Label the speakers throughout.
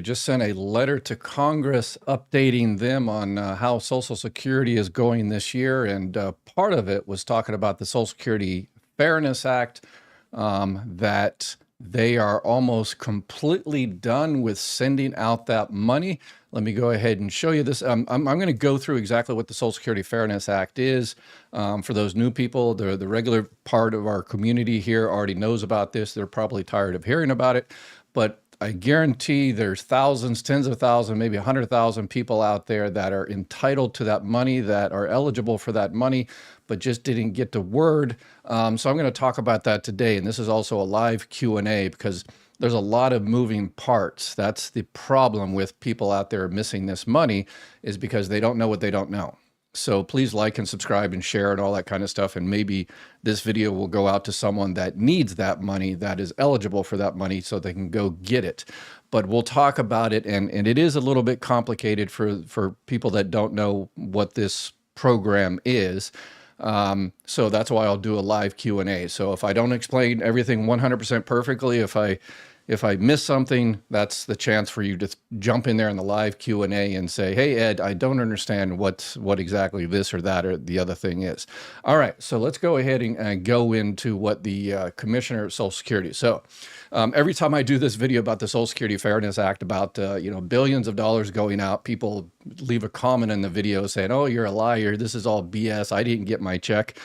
Speaker 1: just sent a letter to Congress updating them on how Social Security is going this year. And part of it was talking about the Social Security Fairness Act, that they are almost completely done with sending out that money. Let me go ahead and show you this. I'm going to go through exactly what the Social Security Fairness Act is. For those new people, the regular part of our community here already knows about this. They're probably tired of hearing about it, but I guarantee there's thousands, tens of thousands, maybe 100,000 people out there that are entitled to that money, that are eligible for that money, but just didn't get the word. So I'm going to talk about that today. And this is also a live Q&A because there's a lot of moving parts. That's the problem with people out there missing this money, is because they don't know what they don't know. So please like and subscribe and share and all that kind of stuff. And maybe this video will go out to someone that needs that money, that is eligible for that money, so they can go get it. But we'll talk about it. And it is a little bit complicated for people that don't know what this program is. So that's why I'll do a live Q&A. So if I don't explain everything 100% perfectly, if I miss something, that's the chance for you to jump in there in the live Q&A and say, hey, Ed, I don't understand what exactly this or that or the other thing is. All right, so let's go ahead and go into what the Commissioner of Social Security. So every time I do this video about the Social Security Fairness Act, about billions of dollars going out, people leave a comment in the video saying, oh, you're a liar, this is all BS, I didn't get my check.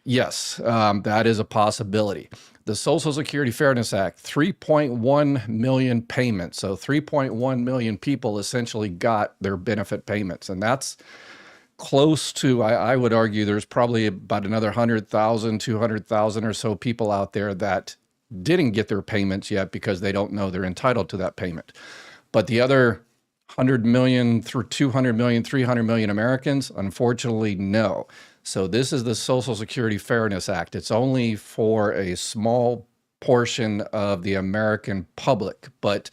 Speaker 1: Yes, that is a possibility. The Social Security Fairness Act, 3.1 million payments. So 3.1 million people essentially got their benefit payments. And that's close to, I would argue, there's probably about another 100,000, 200,000 or so people out there that didn't get their payments yet because they don't know they're entitled to that payment. But the other 100 million through 200 million, 300 million Americans, unfortunately, no. So this is the Social Security Fairness Act. It's only for a small portion of the American public, but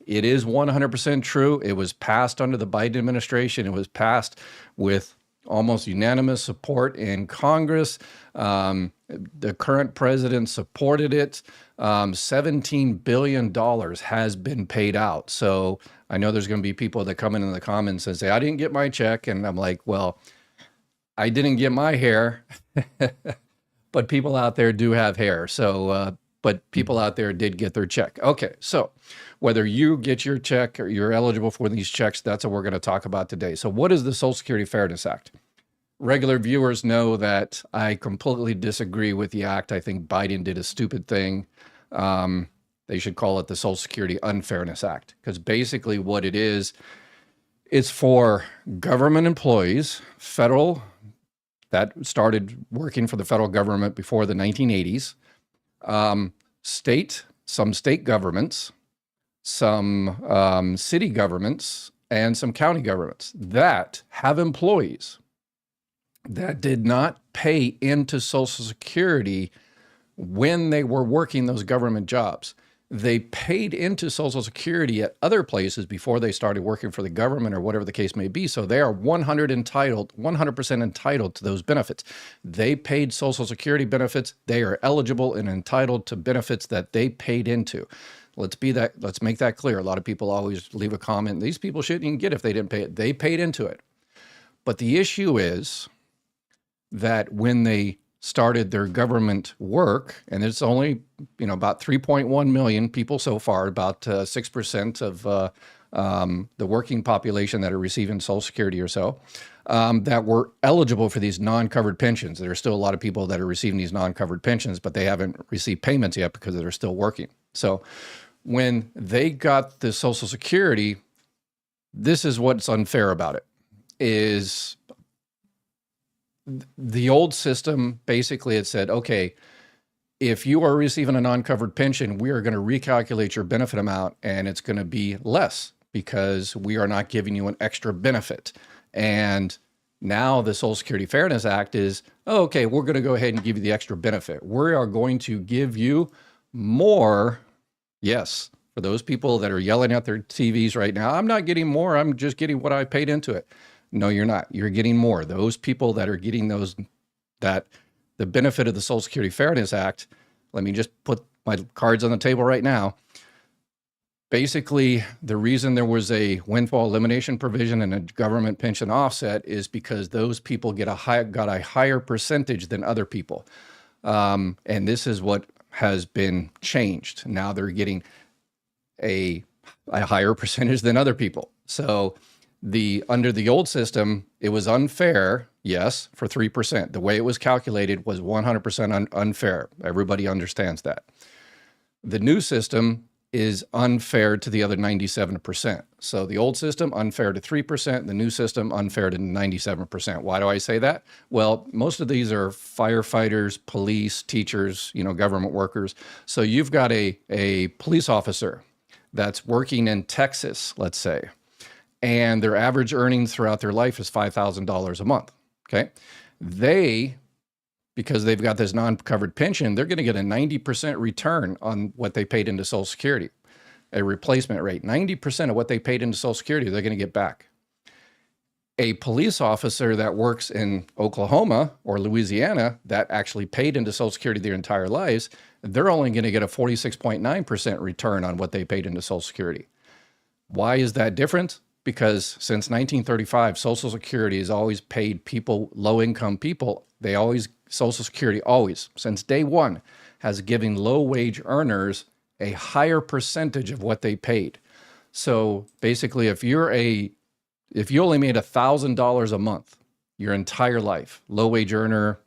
Speaker 1: it is 100% true. It was passed under the Biden administration. It was passed with almost unanimous support in Congress. The current president supported it. $17 billion has been paid out. So I know there's going to be people that come in the comments and say, I didn't get my check. And I'm like, well, I didn't get my hair, but people out there do have hair. So, but people out there did get their check. Okay, so whether you get your check or you're eligible for these checks, that's what we're going to talk about today. So what is the Social Security Fairness Act? Regular viewers know that I completely disagree with the act. I think Biden did a stupid thing. They should call it the Social Security Unfairness Act, because basically what it is, it's for government employees, federal, that started working for the federal government before the 1980s, some state governments, some city governments, and some county governments that have employees that did not pay into Social Security when they were working those government jobs. They paid into Social Security at other places before they started working for the government or whatever the case may be. So they are 100% entitled to those benefits. They paid Social Security benefits. They are eligible and entitled to benefits that they paid into. Let's make that clear. A lot of people always leave a comment, these people shouldn't even get it if they didn't pay it. They paid into it. But the issue is that when they started their government work, and it's only, about 3.1 million people so far, about 6% of the working population that are receiving Social Security or so, that were eligible for these non-covered pensions. There are still a lot of people that are receiving these non-covered pensions, but they haven't received payments yet because they're still working. So when they got the Social Security, this is what's unfair about it, is the old system, basically it said, okay, if you are receiving a non-covered pension, we are going to recalculate your benefit amount and it's going to be less because we are not giving you an extra benefit. And now the Social Security Fairness Act is, oh, okay, we're going to go ahead and give you the extra benefit. We are going to give you more. Yes, for those people that are yelling at their TVs right now, I'm not getting more, I'm just getting what I paid into it. No, you're not. You're getting more. Those people that are getting the benefit of the Social Security Fairness Act, let me just put my cards on the table right now. Basically, the reason there was a windfall elimination provision and a government pension offset is because those people got a higher percentage than other people. And this is what has been changed. Now they're getting a higher percentage than other people. So under the old system, it was unfair, yes, for 3%. The way it was calculated was 100% unfair. Everybody understands that. The new system is unfair to the other 97%. So the old system, unfair to 3%, the new system, unfair to 97%. Why do I say that? Well, most of these are firefighters, police, teachers, government workers. So you've got a police officer that's working in Texas, let's say, and their average earnings throughout their life is $5,000 a month, okay? Because they've got this non-covered pension, they're going to get a 90% return on what they paid into Social Security, a replacement rate. 90% of what they paid into Social Security, they're going to get back. A police officer that works in Oklahoma or Louisiana that actually paid into Social Security their entire lives, they're only going to get a 46.9% return on what they paid into Social Security. Why is that different? Because since 1935, Social Security has always paid people, low-income people, Social Security always, since day one, has given low-wage earners a higher percentage of what they paid. So basically, if you only made $1,000 a month your entire life, low-wage earner,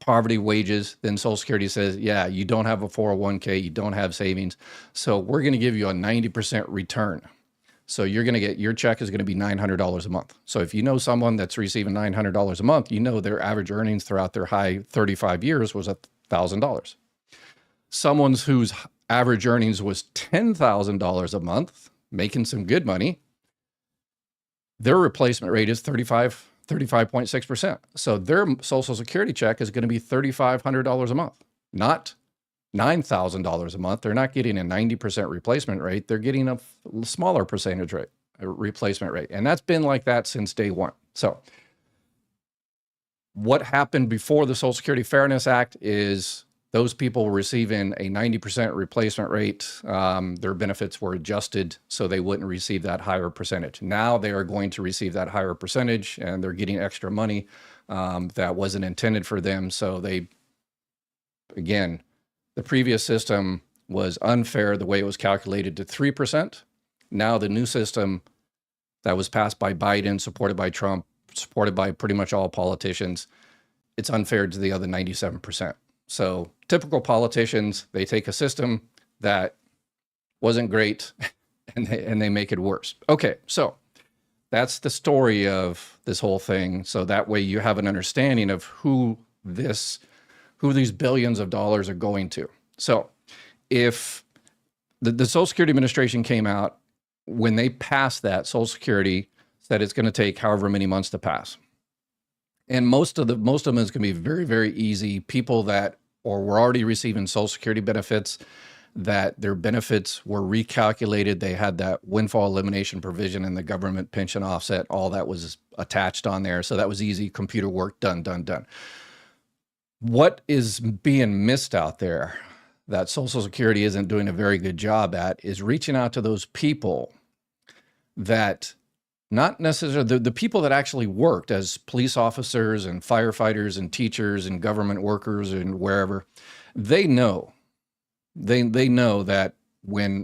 Speaker 1: poverty wages, then Social Security says, yeah, you don't have a 401k, you don't have savings, so we're going to give you a 90% return. So your check is going to be $900 a month. So if you know someone that's receiving $900 a month, their average earnings throughout their high 35 years was $1,000. Someone whose average earnings was $10,000 a month, making some good money, their replacement rate is 35.6%. So their Social Security check is going to be $3,500 a month, not $9,000 a month. They're not getting a 90% replacement rate. They're getting a smaller percentage rate, a replacement rate. And that's been like that since day one. So what happened before the Social Security Fairness Act is those people were receiving a 90% replacement rate. Their benefits were adjusted so they wouldn't receive that higher percentage. Now they are going to receive that higher percentage, and they're getting extra money that wasn't intended for them. So the previous system was unfair the way it was calculated to 3%. Now the new system that was passed by Biden, supported by Trump, supported by pretty much all politicians, it's unfair to the other 97%. So typical politicians, they take a system that wasn't great and they make it worse. Okay, so that's the story of this whole thing. So that way you have an understanding of who these billions of dollars are going to. So if the Social Security Administration came out, when they passed that, Social Security said it's going to take however many months to pass. And most of them is going to be very, very easy. People that were already receiving Social Security benefits, that their benefits were recalculated. They had that windfall elimination provision and the government pension offset. All that was attached on there. So that was easy. Computer work, done. What is being missed out there that Social Security isn't doing a very good job at is reaching out to those people that, not necessarily the people that actually worked as police officers and firefighters and teachers and government workers and wherever. They know that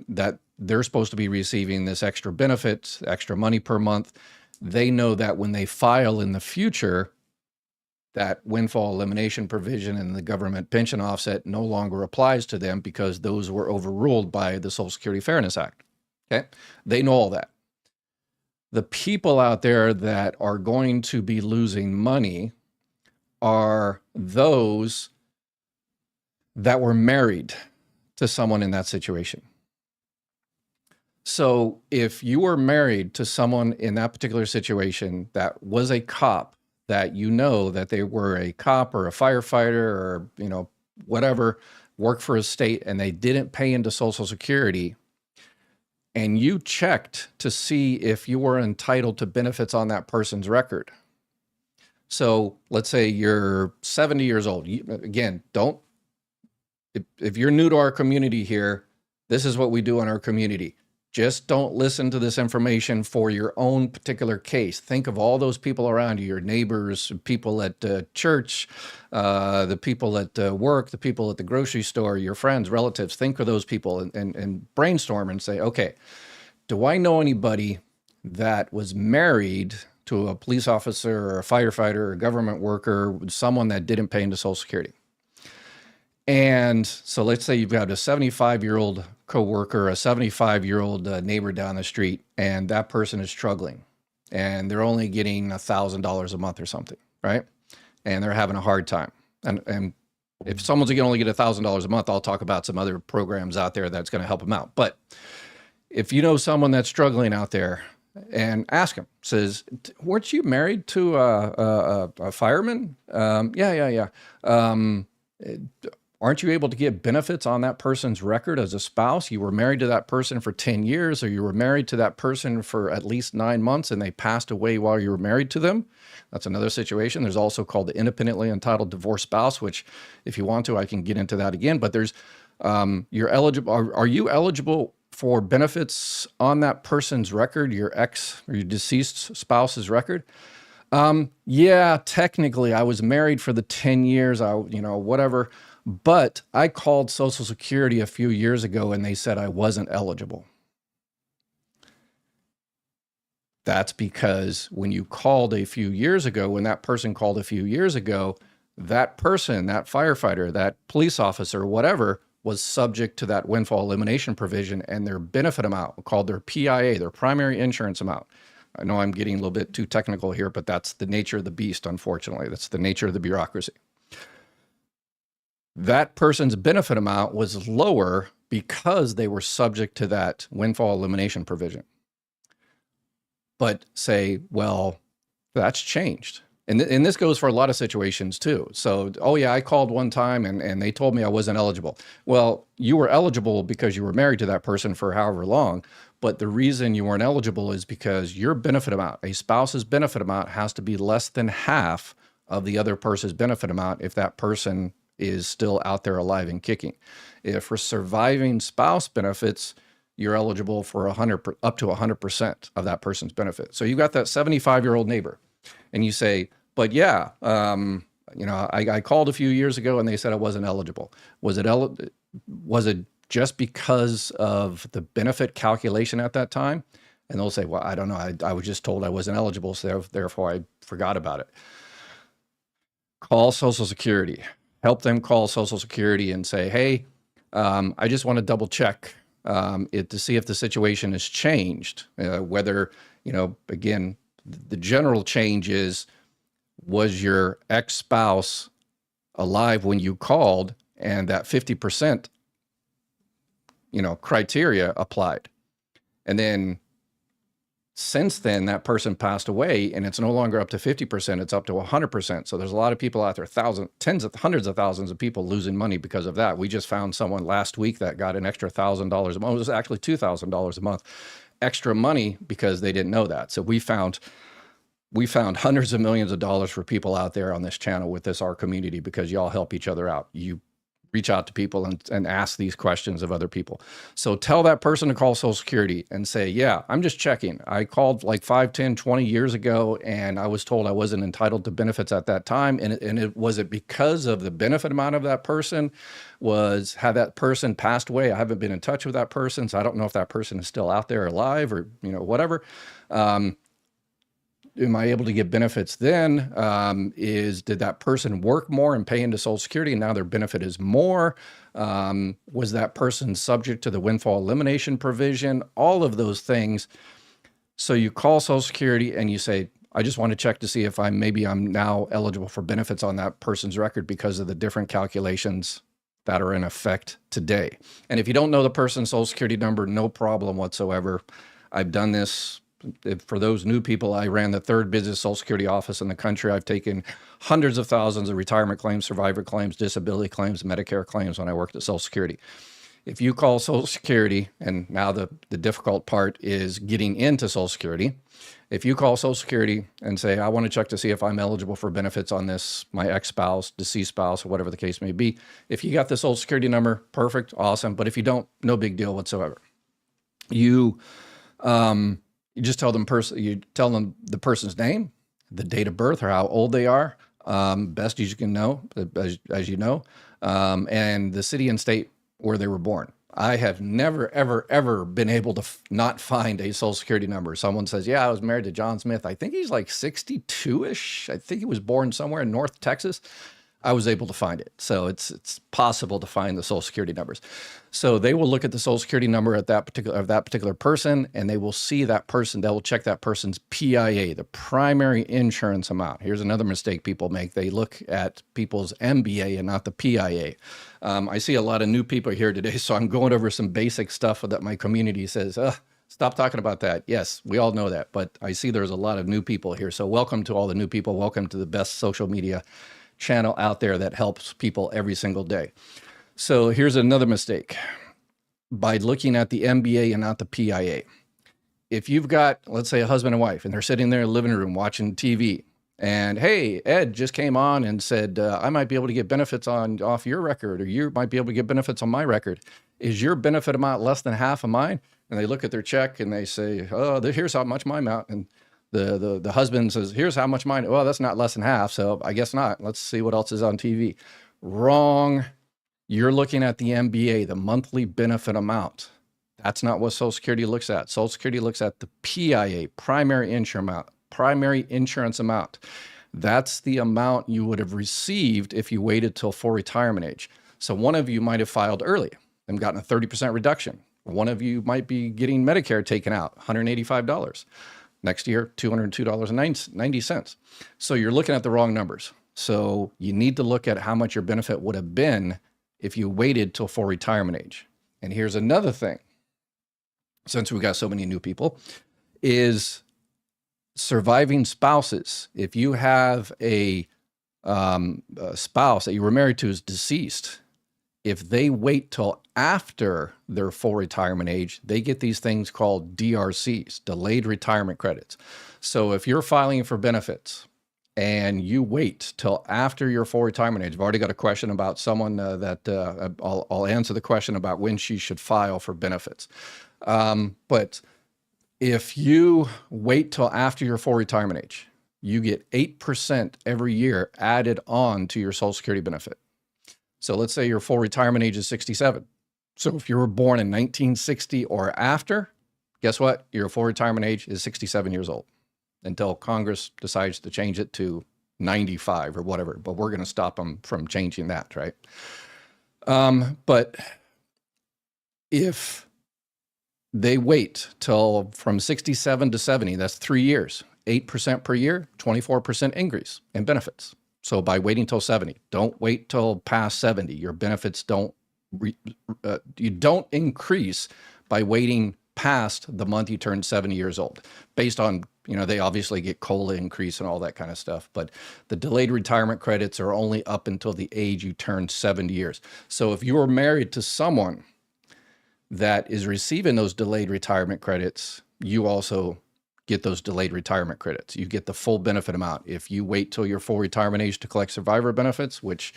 Speaker 1: that they're supposed to be receiving this extra benefits, extra money per month. They know that when they file in the future, that windfall elimination provision and the government pension offset no longer applies to them because those were overruled by the Social Security Fairness Act. Okay? They know all that. The people out there that are going to be losing money are those that were married to someone in that situation. So if you were married to someone in that particular situation that was a cop, that that they were a cop or a firefighter or, whatever, worked for a state, and they didn't pay into Social Security, and you checked to see if you were entitled to benefits on that person's record. So let's say you're 70 years old. If you're new to our community here, this is what we do in our community. Just don't listen to this information for your own particular case. Think of all those people around you, your neighbors, people at church, the people at work, the people at the grocery store, your friends, relatives. Think of those people and brainstorm and say, okay, do I know anybody that was married to a police officer or a firefighter or a government worker, someone that didn't pay into Social Security? And so let's say you've got a 75-year-old coworker, a 75-year-old neighbor down the street, and that person is struggling and they're only getting $1,000 a month or something, right? And they're having a hard time. And if someone's going to only get $1,000 a month, I'll talk about some other programs out there that's going to help them out. But if you know someone that's struggling out there, and ask him, says, weren't you married to a fireman? Yeah. Aren't you able to get benefits on that person's record as a spouse? You were married to that person for 10 years, or you were married to that person for at least 9 months and they passed away while you were married to them. That's another situation. There's also called the independently entitled divorced spouse, which if you want to, I can get into that again. But there's, you're eligible. Are you eligible for benefits on that person's record, your ex or your deceased spouse's record? Yeah, technically I was married for the 10 years, whatever. But I called Social Security a few years ago and they said I wasn't eligible. That's because when you called a few years ago, when that person called a few years ago, that person, that firefighter, that police officer, whatever, was subject to that windfall elimination provision, and their benefit amount, called their PIA, their primary insurance amount. I know I'm getting a little bit too technical here, but that's the nature of the beast, unfortunately. That's the nature of the bureaucracy. That person's benefit amount was lower because they were subject to that windfall elimination provision. But say, well, that's changed. And this goes for a lot of situations too. So, oh yeah, I called one time and they told me I wasn't eligible. Well, you were eligible because you were married to that person for however long. But the reason you weren't eligible is because your benefit amount, a spouse's benefit amount, has to be less than half of the other person's benefit amount if that person is still out there alive and kicking. If for surviving spouse benefits, you're eligible for up to 100% of that person's benefit. So you got that 75-year-old neighbor and you say, but yeah, I called a few years ago and they said I wasn't eligible. Was it just because of the benefit calculation at that time? And they'll say, well, I don't know. I was just told I wasn't eligible, so therefore I forgot about it. Call Social Security. Help them call Social Security and say, hey, I just want to double check it to see if the situation has changed. Whether, again, the general change is, was your ex-spouse alive when you called, and that 50%, criteria applied. And then since then, that person passed away and it's no longer up to 50%, it's up to 100%. So there's a lot of people out there, hundreds of thousands of people losing money because of that. We just found someone last week that got an extra $1,000 a month. It was actually $2,000 a month extra money because they didn't know that. So we found hundreds of millions of dollars for people out there on this channel with our community, because y'all help each other out. You reach out to people and ask these questions of other people. So tell that person to call Social Security and say, yeah, I'm just checking. I called like 5, 10, 20 years ago and I was told I wasn't entitled to benefits at that time. And was it because of the benefit amount of that person? Had that person passed away? I haven't been in touch with that person, so I don't know if that person is still out there alive or, whatever. Am I able to get benefits then? Did that person work more and pay into Social Security and now their benefit is more? Was that person subject to the windfall elimination provision? All of those things. So you call Social Security and you say, I just want to check to see if I'm now eligible for benefits on that person's record because of the different calculations that are in effect today. And if you don't know the person's Social Security number, no problem whatsoever. I've done this. For those new people, I ran the 3rd busiest Social Security office in the country. I've taken hundreds of thousands of retirement claims, survivor claims, disability claims, Medicare claims when I worked at Social Security. If you call Social Security, and now the difficult part is getting into Social Security. If you call Social Security and say, I want to check to see if I'm eligible for benefits on this, my ex-spouse, deceased spouse, or whatever the case may be. If you got the Social Security number, perfect, awesome. But if you don't, no big deal whatsoever. You you just tell them you tell them the person's name, the date of birth, or how old they are, best as you can know, as you know, and the city and state where they were born. I have never, ever, ever been able to not find a social security number. Someone says, yeah, I was married to John Smith. I think he's like 62-ish. I think he was born somewhere in North Texas. I was able to find it. So it's possible to find the social security numbers. So they will look at the social security number at that particular person, and they will see that person. They will check that person's PIA, the primary insurance amount. Here's another mistake people make. They look at people's MBA and not the PIA. I see a lot of new people here today, so I'm going over some basic stuff that my community says, stop talking about that. Yes, we all know that, but I see there's a lot of new people here. So welcome to all the new people. Welcome to the best social media channel out there that helps people every single day. So here's another mistake. By looking at the MBA and not the PIA. If you've got, let's say, a husband and wife, and they're sitting there in the living room watching TV, and hey, Ed just came on and said, I might be able to get benefits off your record, or you might be able to get benefits on my record. Is your benefit amount less than half of mine? And they look at their check and they say, oh, here's how much my amount. And the husband says, here's how much mine. Well, that's not less than half, so I guess not. Let's see what else is on TV. Wrong. You're looking at the MBA, the monthly benefit amount. That's not what Social Security looks at. Social Security looks at the PIA, primary insurance amount. That's the amount you would have received if you waited till full retirement age. So one of you might have filed early and gotten a 30% reduction. One of you might be getting Medicare taken out, $185. Next year, $202.90. So you're looking at the wrong numbers. So you need to look at how much your benefit would have been if you waited till full retirement age. And here's another thing, since we got so many new people, is surviving spouses. If you have a spouse that you were married to is deceased, if they wait till after their full retirement age, they get these things called DRCs, delayed retirement credits. So if you're filing for benefits and you wait till after your full retirement age, I've already got a question about someone I'll answer the question about when she should file for benefits. But if you wait till after your full retirement age, you get 8% every year added on to your Social Security benefit. So let's say your full retirement age is 67. So if you were born in 1960 or after, guess what? Your full retirement age is 67 years old until Congress decides to change it to 95 or whatever. But we're going to stop them from changing that, right? But if they wait till from 67 to 70, that's 3 years, 8% per year, 24% increase in benefits. So by waiting till 70, don't wait till past 70. Your benefits you don't increase by waiting past the month you turn 70 years old. Based on, they obviously get COLA increase and all that kind of stuff, but the delayed retirement credits are only up until the age you turn 70 years. So if you are married to someone that is receiving those delayed retirement credits, you also get those delayed retirement credits. You get the full benefit amount. If you wait till your full retirement age to collect survivor benefits, which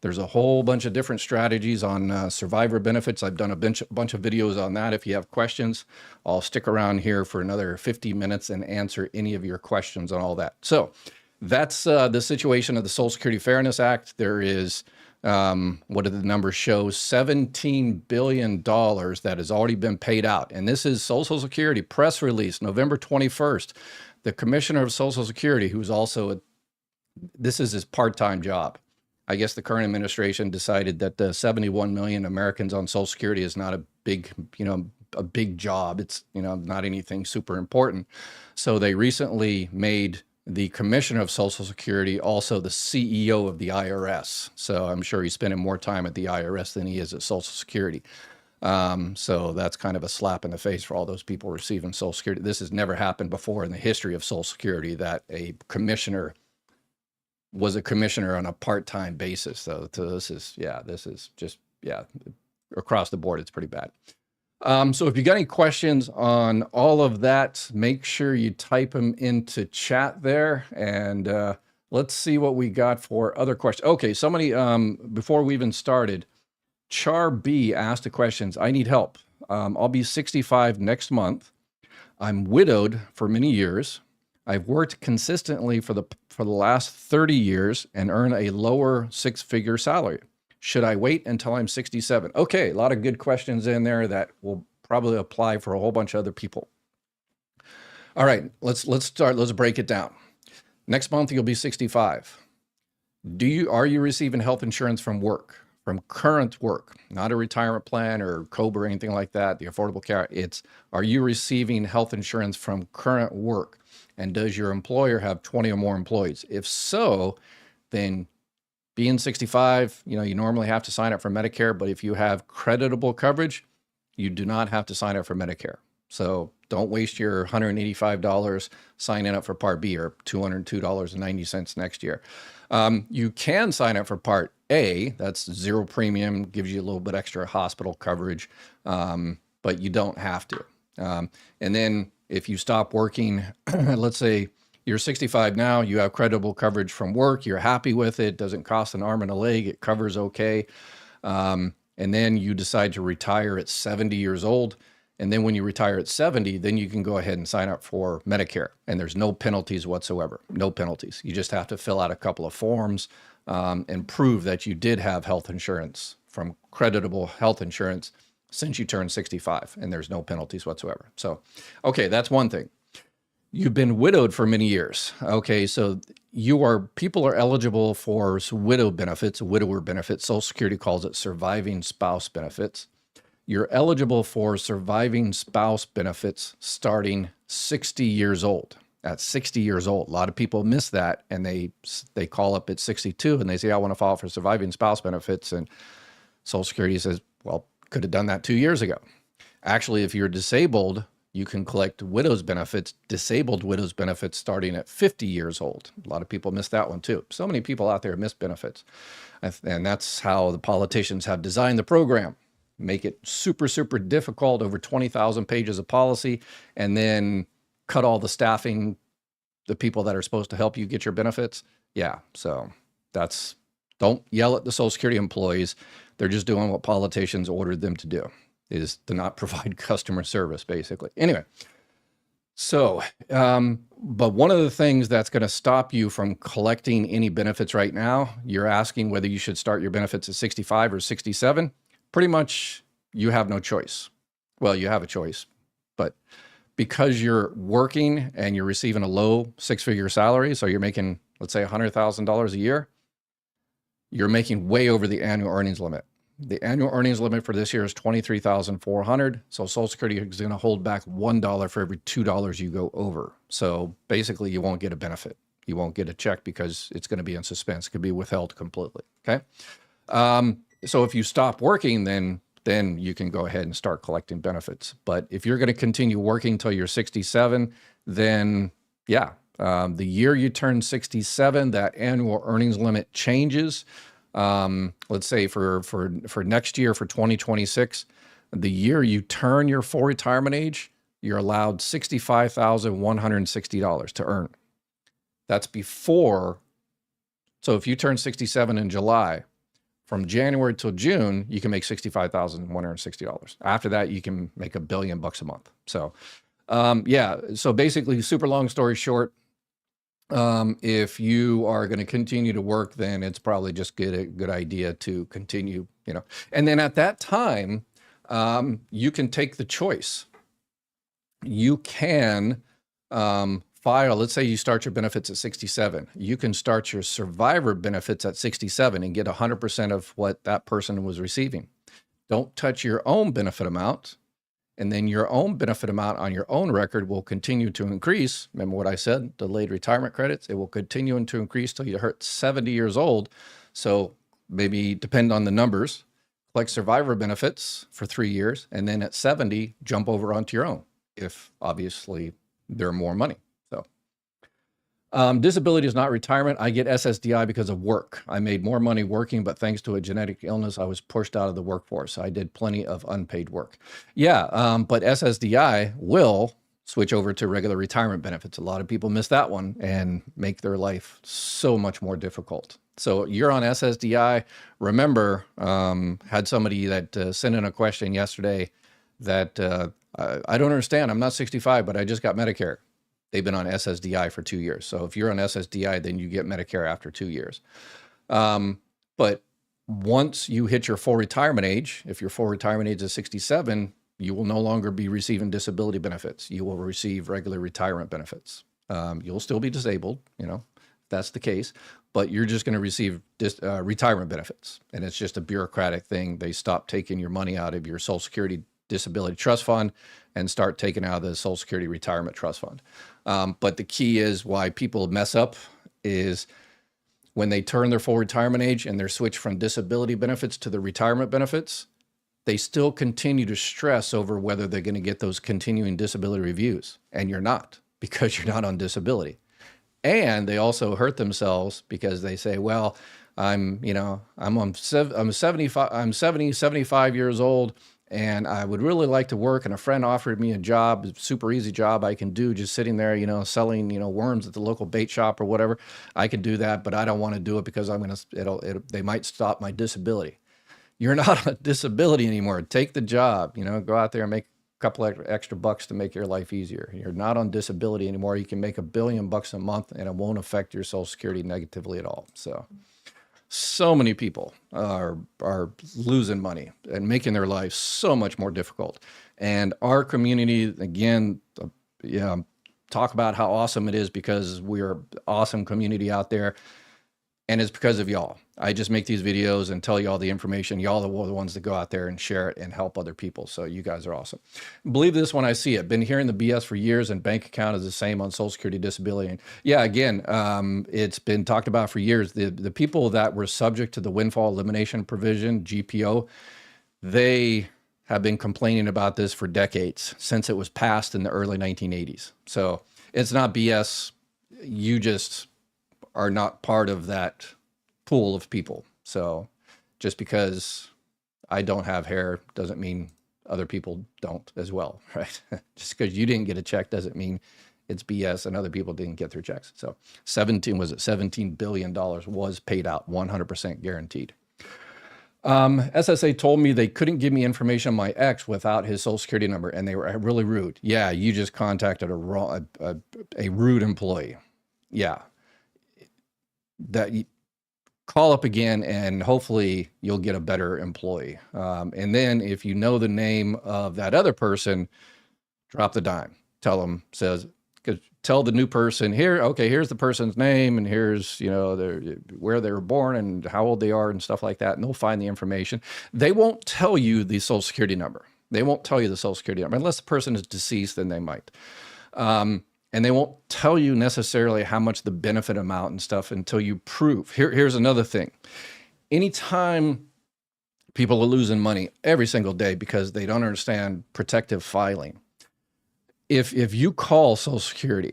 Speaker 1: there's a whole bunch of different strategies on survivor benefits. I've done a bunch of videos on that. If you have questions, I'll stick around here for another 50 minutes and answer any of your questions on all that. So that's the situation of the Social Security Fairness Act. There is, what do the numbers show? $17 billion that has already been paid out. And this is Social Security press release, November 21st. The Commissioner of Social Security, who's also, this is his part-time job. I guess the current administration decided that the 71 million Americans on Social Security is not a big, a big job. It's, not anything super important. So they recently made the Commissioner of Social Security also the CEO of the IRS. So I'm sure he's spending more time at the IRS than he is at Social Security. So that's kind of a slap in the face for all those people receiving Social Security. This has never happened before in the history of Social Security that a commissioner was a commissioner on a part-time basis. So this is just, across the board, it's pretty bad. So if you got any questions on all of that, make sure you type them into chat there, and let's see what we got for other questions. Okay, somebody, before we even started, Char B asked the questions. I need help. I'll be 65 next month. I'm widowed for many years. I've worked consistently for the last 30 years and earn a lower six-figure salary. Should I wait until I'm 67? Okay, a lot of good questions in there that will probably apply for a whole bunch of other people. All right, let's start. Let's break it down. Next month you'll be 65. Are you receiving health insurance from work, from current work, not a retirement plan or COBRA or anything like that, the Affordable Care? Are you receiving health insurance from current work? And does your employer have 20 or more employees? If so, then being 65, you normally have to sign up for Medicare, but if you have creditable coverage, you do not have to sign up for Medicare. So don't waste your $185 signing up for Part B or $202.90 next year. You can sign up for Part A, that's zero premium, gives you a little bit extra hospital coverage, but you don't have to. And then if you stop working, let's say you're 65 now, you have credible coverage from work, you're happy with it, doesn't cost an arm and a leg, it covers okay. And then you decide to retire at 70 years old. And then when you retire at 70, then you can go ahead and sign up for Medicare. And there's no penalties whatsoever, no penalties. You just have to fill out a couple of forms and prove that you did have health insurance from creditable health insurance since you turned 65, and there's no penalties whatsoever. So, okay, that's one thing. You've been widowed for many years. Okay, so people are eligible for widow benefits, widower benefits. Social Security calls it surviving spouse benefits. You're eligible for surviving spouse benefits starting 60 years old. At 60 years old, a lot of people miss that, and they call up at 62 and they say, I want to file for surviving spouse benefits. And Social Security says, well, could have done that 2 years ago. Actually, if you're disabled, you can collect widow's benefits, disabled widow's benefits starting at 50 years old. A lot of people miss that one too. So many people out there miss benefits. And that's how the politicians have designed the program. Make it super, super difficult, over 20,000 pages of policy, and then cut all the staffing, the people that are supposed to help you get your benefits. Yeah, so don't yell at the Social Security employees. They're just doing what politicians ordered them to do, is to not provide customer service, basically. Anyway, so, but one of the things that's going to stop you from collecting any benefits right now, you're asking whether you should start your benefits at 65 or 67. Pretty much you have no choice. Well, you have a choice, but because you're working and you're receiving a low six-figure salary, so you're making, let's say, $100,000 a year, you're making way over the annual earnings limit. The annual earnings limit for this year is $23,400. So Social Security is going to hold back $1 for every $2 you go over. So basically, you won't get a benefit. You won't get a check because it's going to be in suspense. It could be withheld completely. Okay. So if you stop working, then you can go ahead and start collecting benefits. But if you're going to continue working until you're 67, then yeah, the year you turn 67, that annual earnings limit changes. Let's say for next year, for 2026, the year you turn your full retirement age, you're allowed $65,160 to earn. That's before. So if you turn 67 in July, from January till June, you can make $65,160. After that, you can make $1 billion a month. So, yeah. So basically, super long story short, if you are going to continue to work, then it's probably just a good idea to continue. And then at that time, you can take the choice. You can file, let's say you start your benefits at 67. You can start your survivor benefits at 67 and get 100% of what that person was receiving. Don't touch your own benefit amount. And then your own benefit amount on your own record will continue to increase. Remember what I said, delayed retirement credits, it will continue to increase till you hit 70 years old. So maybe depend on the numbers, collect survivor benefits for 3 years, and then at 70, jump over onto your own, if obviously there are more money. Disability is not retirement. I get SSDI because of work. I made more money working, but thanks to a genetic illness, I was pushed out of the workforce. I did plenty of unpaid work. Yeah, but SSDI will switch over to regular retirement benefits. A lot of people miss that one and make their life so much more difficult. So you're on SSDI. Remember, had somebody that sent in a question yesterday that I don't understand. I'm not 65, but I just got Medicare. They've been on SSDI for 2 years. So if you're on SSDI, then you get Medicare after 2 years. But once you hit your full retirement age, if your full retirement age is 67, you will no longer be receiving disability benefits. You will receive regular retirement benefits. You'll still be disabled, you know, if that's the case, but you're just going to receive retirement benefits. And it's just a bureaucratic thing. They stop taking your money out of your Social Security Disability Trust Fund and start taking out of the Social Security Retirement Trust Fund. But the key is why people mess up is when they turn their full retirement age and they're switched from disability benefits to the retirement benefits, they still continue to stress over whether they're going to get those continuing disability reviews. And you're not, because you're not on disability. And they also hurt themselves because they say, well, I'm 75 years old, and I would really like to work, and a friend offered me a job, a super easy job I can do, just sitting there, you know, selling, you know, worms at the local bait shop or whatever. I can do that, but I don't want to do it because they might stop my disability. You're not on disability anymore. Take the job, you know, go out there and make a couple extra bucks to make your life easier. You're not on disability anymore. You can make $1 billion a month and it won't affect your Social Security negatively at all. So many people are losing money and making their lives so much more difficult. And our community, again, talk about how awesome it is because we're an awesome community out there. And it's because of y'all. I just make these videos and tell you all the information. Y'all are the ones that go out there and share it and help other people. So you guys are awesome. Believe this when I see it. Been hearing the BS for years, and bank account is the same on Social Security disability. And yeah, again, it's been talked about for years. The people that were subject to the windfall elimination provision, GPO, they have been complaining about this for decades, since it was passed in the early 1980s. So it's not BS. You just are not part of that pool of people. So just because I don't have hair doesn't mean other people don't as well, right? Just because you didn't get a check doesn't mean it's BS and other people didn't get their checks. So $17 billion was paid out, 100% guaranteed. SSA told me they couldn't give me information on my ex without his Social Security number, and they were really rude. Yeah, you just contacted a rude employee. Yeah. That you call up again, and hopefully you'll get a better employee. And then if you know the name of that other person, drop the dime. Tell them, tell the new person here, okay, here's the person's name, and here's, you know, where they were born and how old they are and stuff like that. And they'll find the information. They won't tell you the Social Security number. They won't tell you the Social Security number unless the person is deceased, then they might. And they won't tell you necessarily how much the benefit amount and stuff until you prove. Here's another thing. Anytime people are losing money every single day because they don't understand protective filing, if you call Social Security,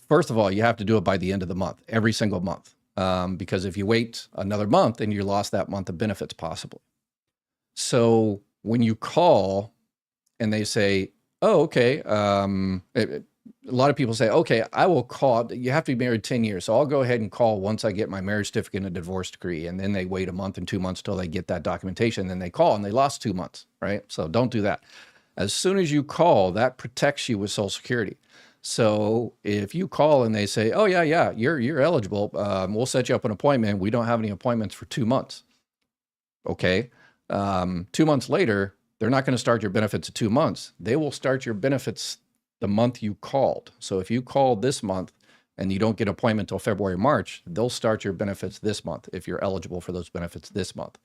Speaker 1: first of all, you have to do it by the end of the month, every single month. Because if you wait another month, then you lost that month of benefits possibly. So when you call and they say, oh, okay, a lot of people say, okay, I will call. You have to be married 10 years. So I'll go ahead and call once I get my marriage certificate and a divorce decree. And then they wait a month and 2 months till they get that documentation. And then they call and they lost 2 months, right? So don't do that. As soon as you call, that protects you with Social Security. So if you call and they say, oh yeah, you're eligible. We'll set you up an appointment. We don't have any appointments for 2 months. Okay. 2 months later, they're not going to start your benefits at 2 months. They will start your benefits the month you called. So if you called this month and you don't get an appointment until February, March, they'll start your benefits this month if you're eligible for those benefits this month.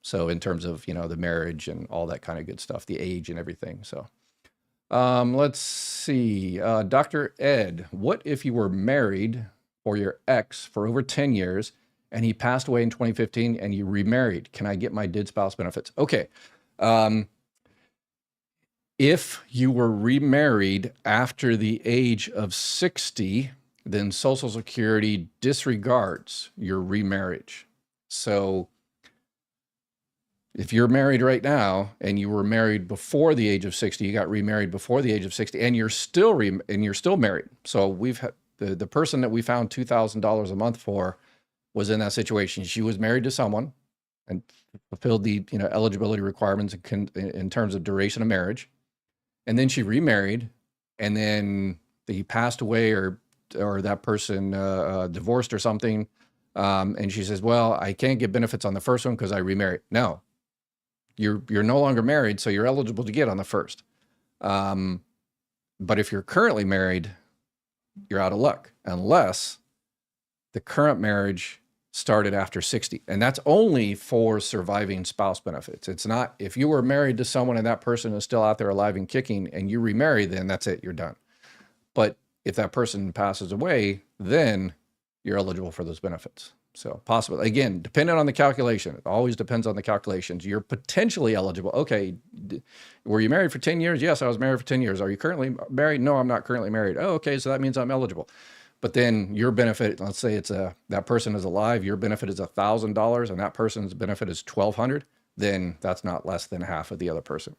Speaker 1: So in terms of, you know, the marriage and all that kind of good stuff, the age and everything. So let's see. Dr. Ed, what if you were married or your ex for over 10 years and he passed away in 2015 and you remarried? Can I get my DID spouse benefits? Okay. If you were remarried after the age of 60, then Social Security disregards your remarriage. So if you're married right now and you were married before the age of 60, you got remarried before the age of 60, and you're still married. So we've had the person that we found $2,000 a month for was in that situation. She was married to someone, and fulfilled the eligibility requirements in terms of duration of marriage, and then she remarried, and then he passed away, or that person divorced or something, and she says, well, I can't get benefits on the first one because I remarried. No, you're no longer married, so you're eligible to get on the first. But if you're currently married, you're out of luck, unless the current marriage started after 60. And that's only for surviving spouse benefits. It's not, if you were married to someone and that person is still out there alive and kicking and you remarry, then that's it, you're done. But if that person passes away, then you're eligible for those benefits. So possible, again, depending on the calculation, it always depends on the calculations. You're potentially eligible. Okay, were you married for 10 years? Yes, I was married for 10 years. Are you currently married? No, I'm not currently married. Oh, okay, so that means I'm eligible. But then your benefit, let's say it's that person is alive, your benefit is $1,000 and that person's benefit is $1,200, then that's not less than half of the other person.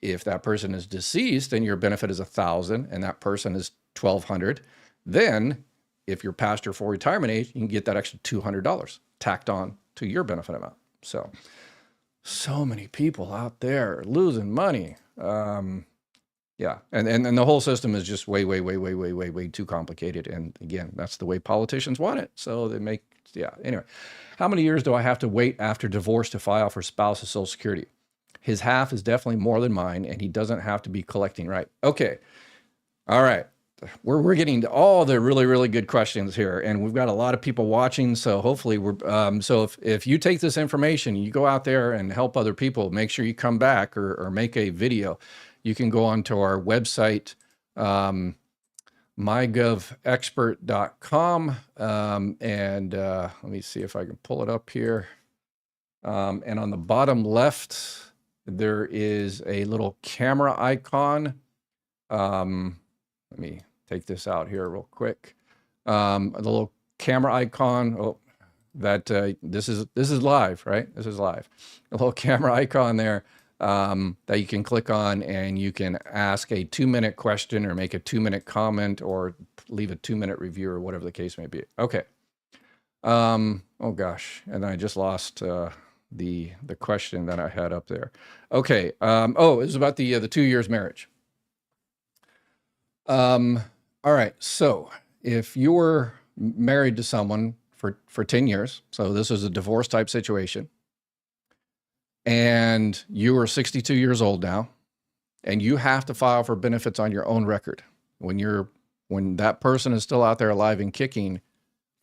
Speaker 1: If that person is deceased and your benefit is $1,000 and that person is $1,200, then if you're past your full retirement age, you can get that extra $200 tacked on to your benefit amount. So many people out there losing money. Yeah, and the whole system is just way too complicated. And again, that's the way politicians want it. So they make, yeah. Anyway, how many years do I have to wait after divorce to file for spouse's Social Security? His half is definitely more than mine, and he doesn't have to be collecting, right? Okay, all right. We're getting to all the really good questions here, and we've got a lot of people watching. So hopefully we're so if you take this information, you go out there and help other people, make sure you come back or make a video. You can go onto our website, mygovexpert.com, and let me see if I can pull it up here. And on the bottom left, there is a little camera icon. Let me take this out here real quick. The little camera icon. Oh, that this is live, right? This is live. A little camera icon there that you can click on, and you can ask a 2-minute question or make a 2-minute comment or leave a 2-minute review or whatever the case may be. Okay. Oh gosh, and I just lost the question that I had up there. Okay. Oh, it was about the 2 years marriage. All right. So if you were married to someone for 10 years, so this is a divorce type situation, and you are 62 years old now, and you have to file for benefits on your own record. When that person is still out there alive and kicking,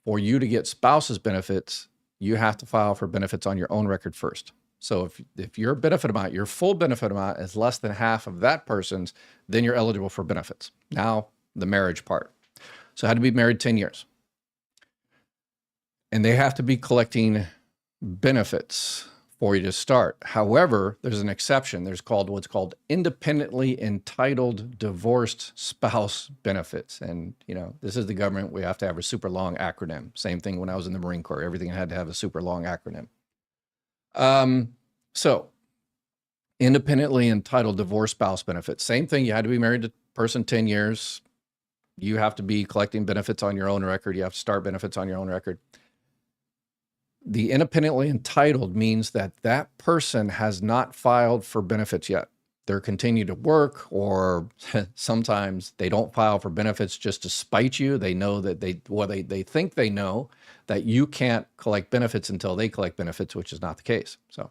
Speaker 1: for you to get spouse's benefits, you have to file for benefits on your own record first. So if your benefit amount, your full benefit amount is less than half of that person's, then you're eligible for benefits. Now, the marriage part. So I had to be married 10 years. And they have to be collecting benefits for you to start. However, there's an exception. There's what's called independently entitled divorced spouse benefits. And, this is the government. We have to have a super long acronym. Same thing when I was in the Marine Corps. Everything had to have a super long acronym. So independently entitled divorce spouse benefits. Same thing. You had to be married to a person 10 years. You have to be collecting benefits on your own record. You have to start benefits on your own record. The independently entitled means that person has not filed for benefits yet. They're continuing to work, or sometimes they don't file for benefits just to spite you. They know that they think they know that you can't collect benefits until they collect benefits, which is not the case. So,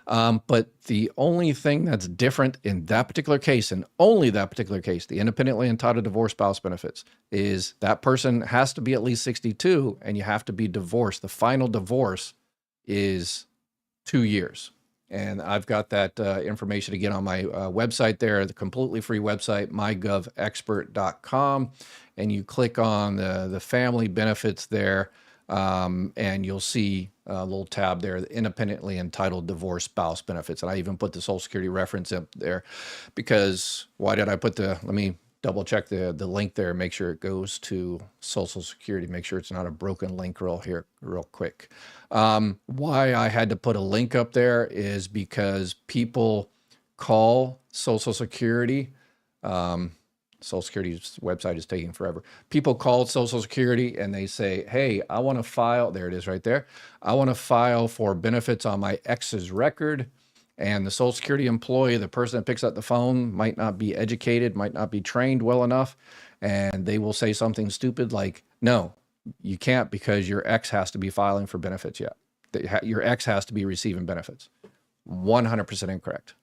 Speaker 1: but the only thing that's different in that particular case, and only that particular case, the independently entitled divorce spouse benefits, is that person has to be at least 62 and you have to be divorced. The final divorce is 2 years. And I've got that information again on my website there, the completely free website, mygovexpert.com. And you click on the family benefits there, and you'll see a little tab there, the independently entitled divorce spouse benefits. And I even put the Social Security reference up there because why did I put let me double check the link there, make sure it goes to Social Security, make sure it's not a broken link real quick. Why I had to put a link up there is because people call Social Security Social Security's website is taking forever. People call Social Security and they say, hey, I want to file, there it is right there. I want to file for benefits on my ex's record. And the Social Security employee, the person that picks up the phone, might not be educated, might not be trained well enough. And they will say something stupid like, no, you can't because your ex has to be filing for benefits yet. Your ex has to be receiving benefits. 100% incorrect.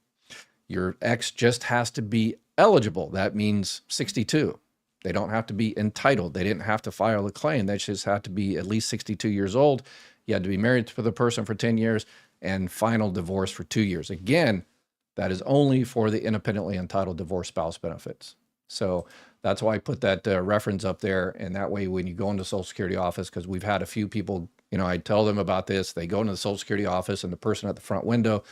Speaker 1: Your ex just has to be eligible. That means 62. They don't have to be entitled. They didn't have to file a claim. They just had to be at least 62 years old. You had to be married to the person for 10 years and final divorce for 2 years. Again, that is only for the independently entitled divorce spouse benefits. So that's why I put that reference up there. And that way, when you go into the Social Security office, because we've had a few people, I tell them about this, they go into the Social Security office and the person at the front window,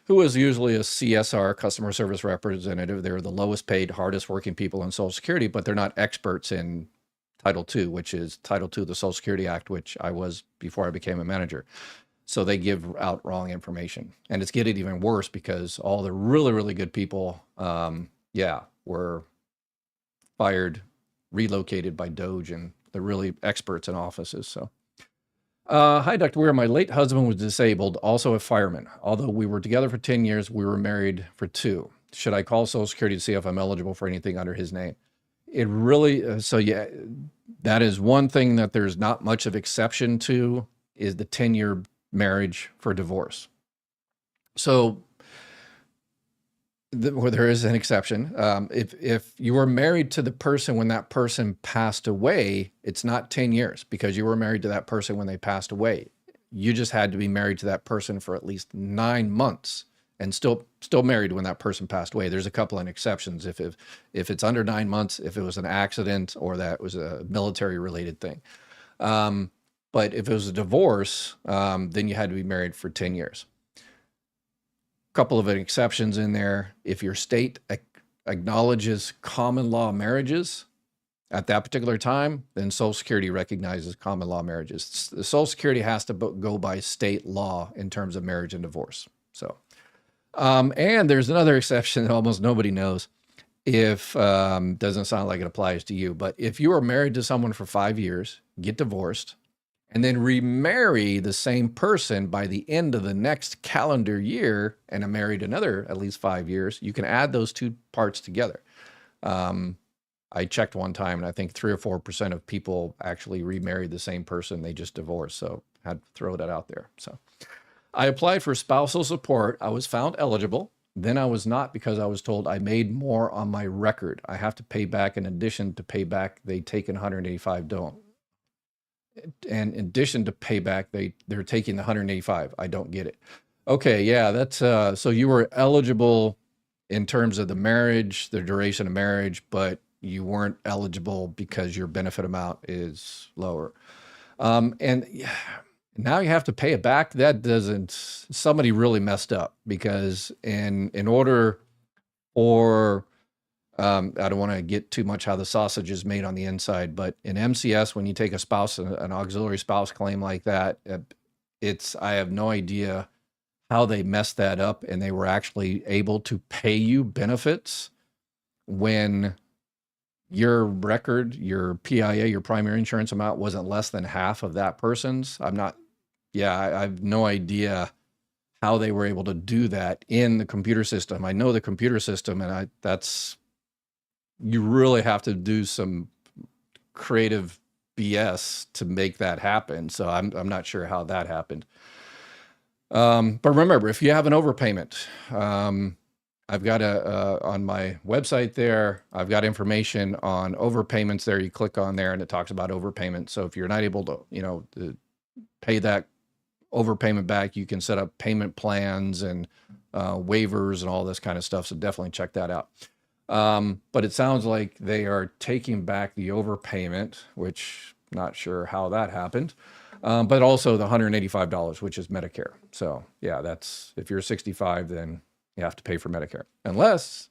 Speaker 1: who is usually a CSR, customer service representative, they're the lowest paid, hardest working people in Social Security, but they're not experts in Title II, which is Title II of the Social Security Act, which I was before I became a manager. So they give out wrong information. And it's getting even worse because all the really, really good people, were fired, relocated by Doge, and the really experts in offices. So, hi, Dr. Weir. My late husband was disabled, also a fireman. Although we were together for 10 years, we were married for 2. Should I call Social Security to see if I'm eligible for anything under his name? It really, that is one thing that there's not much of exception to, is the 10-year marriage for divorce. So where there is an exception, if you were married to the person when that person passed away, it's not 10 years because you were married to that person when they passed away. You just had to be married to that person for at least 9 months and still married when that person passed away. There's a couple of exceptions if it's under 9 months, if it was an accident or that was a military related thing. But if it was a divorce, then you had to be married for 10 years. Couple of exceptions in there. If your state acknowledges common law marriages at that particular time, then Social Security recognizes common law marriages. The Social Security has to go by state law in terms of marriage and divorce. So, and there's another exception that almost nobody knows. If doesn't sound like it applies to you, but if you are married to someone for 5 years, get divorced, and then remarry the same person by the end of the next calendar year and are married another at least 5 years, you can add those two parts together. I checked one time and I think 3 or 4% of people actually remarried the same person. They just divorced. So I had to throw that out there. So I applied for spousal support. I was found eligible. Then I was not because I was told I made more on my record. I have to pay back in addition to pay back. They take in 185 don't. And in addition to payback, they're taking the 185. I don't get it. Okay, yeah, that's so you were eligible in terms of the marriage, the duration of marriage, but you weren't eligible because your benefit amount is lower. And now you have to pay it back. That doesn't, somebody really messed up because in order for I don't want to get too much how the sausage is made on the inside, but in MCS, when you take a spouse, an auxiliary spouse claim like that, I have no idea how they messed that up. And they were actually able to pay you benefits when your record, your PIA, your primary insurance amount wasn't less than half of that person's. I have no idea how they were able to do that in the computer system. I know the computer system, and you really have to do some creative BS to make that happen. So I'm not sure how that happened. But remember, if you have an overpayment, I've got on my website there, I've got information on overpayments there. You click on there and it talks about overpayment. So if you're not able to, to pay that overpayment back, you can set up payment plans and waivers and all this kind of stuff. So definitely check that out. But it sounds like they are taking back the overpayment, which not sure how that happened, but also the $185, which is Medicare. So yeah, that's, if you're 65, then you have to pay for Medicare, unless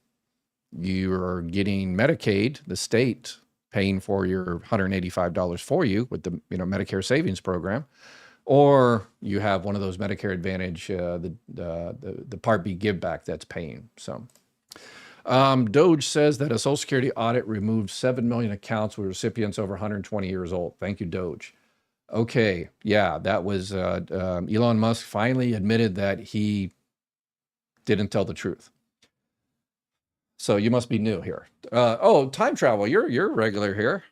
Speaker 1: you are getting Medicaid, the state paying for your $185 for you with the Medicare savings program, or you have one of those Medicare Advantage, the Part B give back that's paying. So. Doge says that a Social Security audit removed 7 million accounts with recipients over 120 years old. Thank you, Doge. Okay, yeah, that was Elon Musk finally admitted that he didn't tell the truth. So you must be new here. Oh, time travel. You're regular here.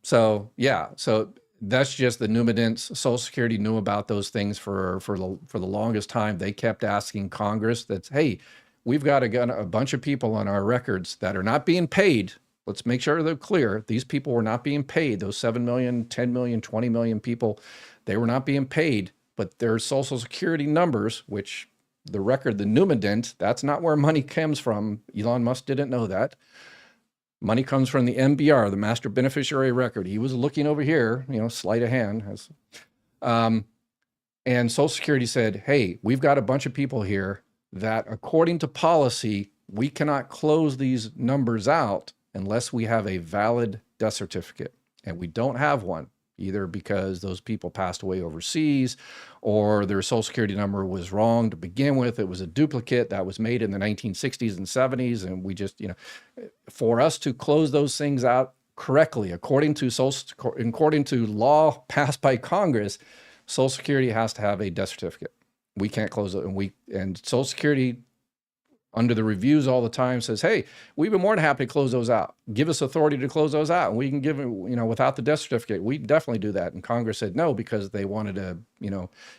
Speaker 1: So yeah, so that's just the numinence. Social Security knew about those things for the longest time. They kept asking Congress that, hey, we've got a bunch of people on our records that are not being paid. Let's make sure they're clear. These people were not being paid. Those 7 million, 10 million, 20 million people, they were not being paid, but their Social Security numbers, which the record, the numinent, that's not where money comes from. Elon Musk didn't know that. Money comes from the MBR, the Master Beneficiary Record. He was looking over here, sleight of hand. And Social Security said, hey, we've got a bunch of people here that according to policy, we cannot close these numbers out unless we have a valid death certificate. And we don't have one, either because those people passed away overseas or their Social Security number was wrong to begin with. It was a duplicate that was made in the 1960s and 70s. And we just, for us to close those things out correctly, according to law passed by Congress, Social Security has to have a death certificate. We can't close it. And Social Security, under the reviews all the time, says, hey, we've been more than happy to close those out. Give us authority to close those out. And we can give it, without the death certificate, we definitely do that. And Congress said no, because they wanted to,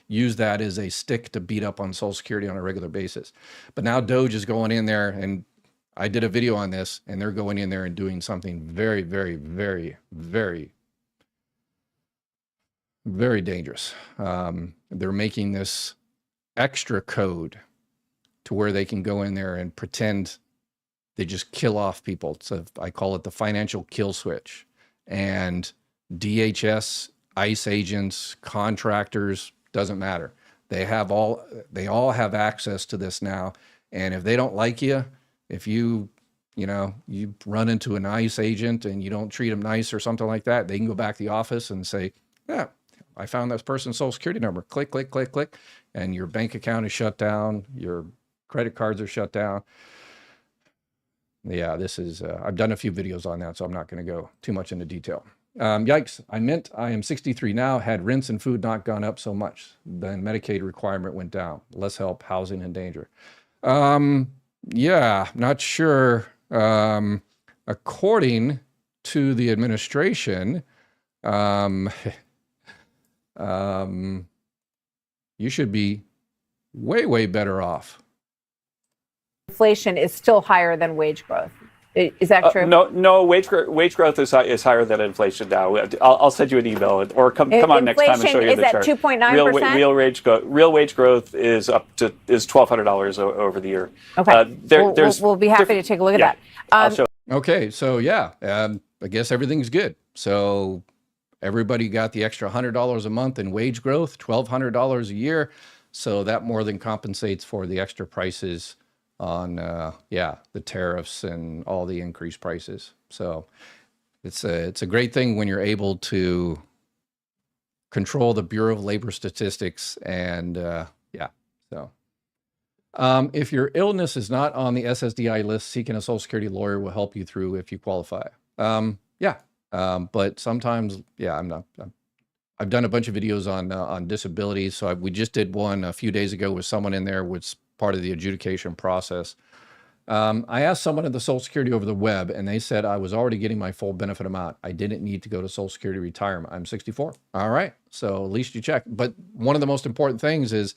Speaker 1: use that as a stick to beat up on Social Security on a regular basis. But now Doge is going in there, and I did a video on this, and they're going in there and doing something very, very, very, very, very dangerous. They're making this extra code to where they can go in there and pretend they just kill off people. So I call it the financial kill switch. And DHS, ICE agents, contractors, doesn't matter. They all have access to this now. And if they don't like you, if you run into an ICE agent and you don't treat them nice or something like that, they can go back to the office and say, yeah, I found this person's Social Security number. Click, click, click, click. And your bank account is shut down. Your credit cards are shut down. Yeah, this is, I've done a few videos on that, so I'm not going to go too much into detail. Yikes, I am 63 now. Had rents and food not gone up so much, then Medicaid requirement went down. Less help, housing in danger. Yeah, not sure. According to the administration, you should be way, way better off.
Speaker 2: Inflation is still higher than wage growth. Is that true?
Speaker 3: No. Wage growth is higher than inflation now. I'll send you an email, or come on next time and show you the chart.
Speaker 2: Inflation is at 2.9%.
Speaker 3: Real wage growth is $1,200 over the year.
Speaker 2: Okay, we'll be happy to take a look at that.
Speaker 1: Okay, so yeah, I guess everything's good. So everybody got the extra $100 a month in wage growth, $1,200 a year. So that more than compensates for the extra prices on the tariffs and all the increased prices. So it's a great thing when you're able to control the Bureau of Labor Statistics. And so if your illness is not on the SSDI list, seeking a Social Security lawyer will help you through if you qualify. But sometimes, I've done a bunch of videos on disabilities. So we just did one a few days ago with someone in there with part of the adjudication process. I asked someone at the Social Security over the web, and they said I was already getting my full benefit amount. I didn't need to go to Social Security retirement. I'm 64. All right, so at least you check. But one of the most important things is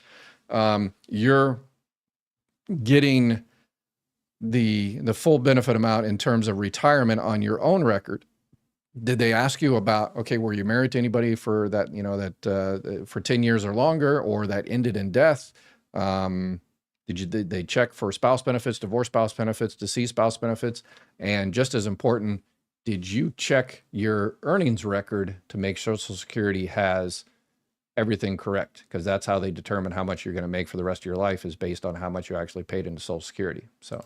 Speaker 1: you're getting the full benefit amount in terms of retirement on your own record. Did they ask you about, okay, were you married to anybody for that, for 10 years or longer, or that ended in death? Did they check for spouse benefits, divorce spouse benefits, deceased spouse benefits? And just as important, did you check your earnings record to make sure Social Security has everything correct? Because that's how they determine how much you're going to make for the rest of your life, is based on how much you actually paid into Social Security. So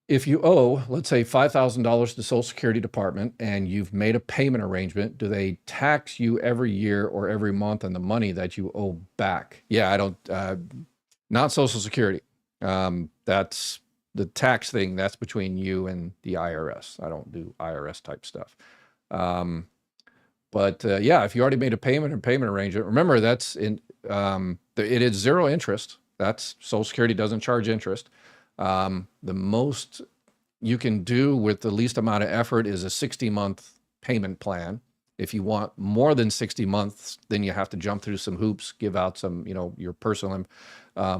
Speaker 1: if you owe, let's say, $5,000 to the Social Security Department and you've made a payment arrangement, do they tax you every year or every month on the money that you owe back? Yeah, I don't, not Social Security. That's the tax thing, that's between you and the IRS. I don't do IRS type stuff. But yeah, if you already made a payment or payment arrangement, remember that's it is zero interest. That's Social Security doesn't charge interest. The most you can do with the least amount of effort is a 60-month payment plan. If you want more than 60 months, then you have to jump through some hoops, give out some, your personal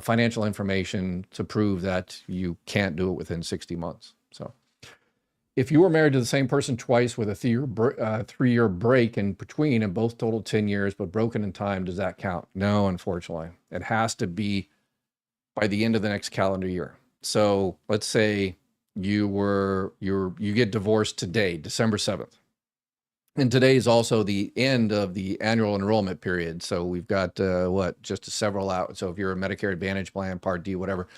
Speaker 1: financial information to prove that you can't do it within 60 months. So if you were married to the same person twice with a 3-year break in between and both total 10 years, but broken in time, does that count? No, unfortunately. It has to be by the end of the next calendar year. So let's say you get divorced today, December 7th. And today is also the end of the annual enrollment period. So we've got, just several out. So if you're a Medicare Advantage plan, Part D, whatever,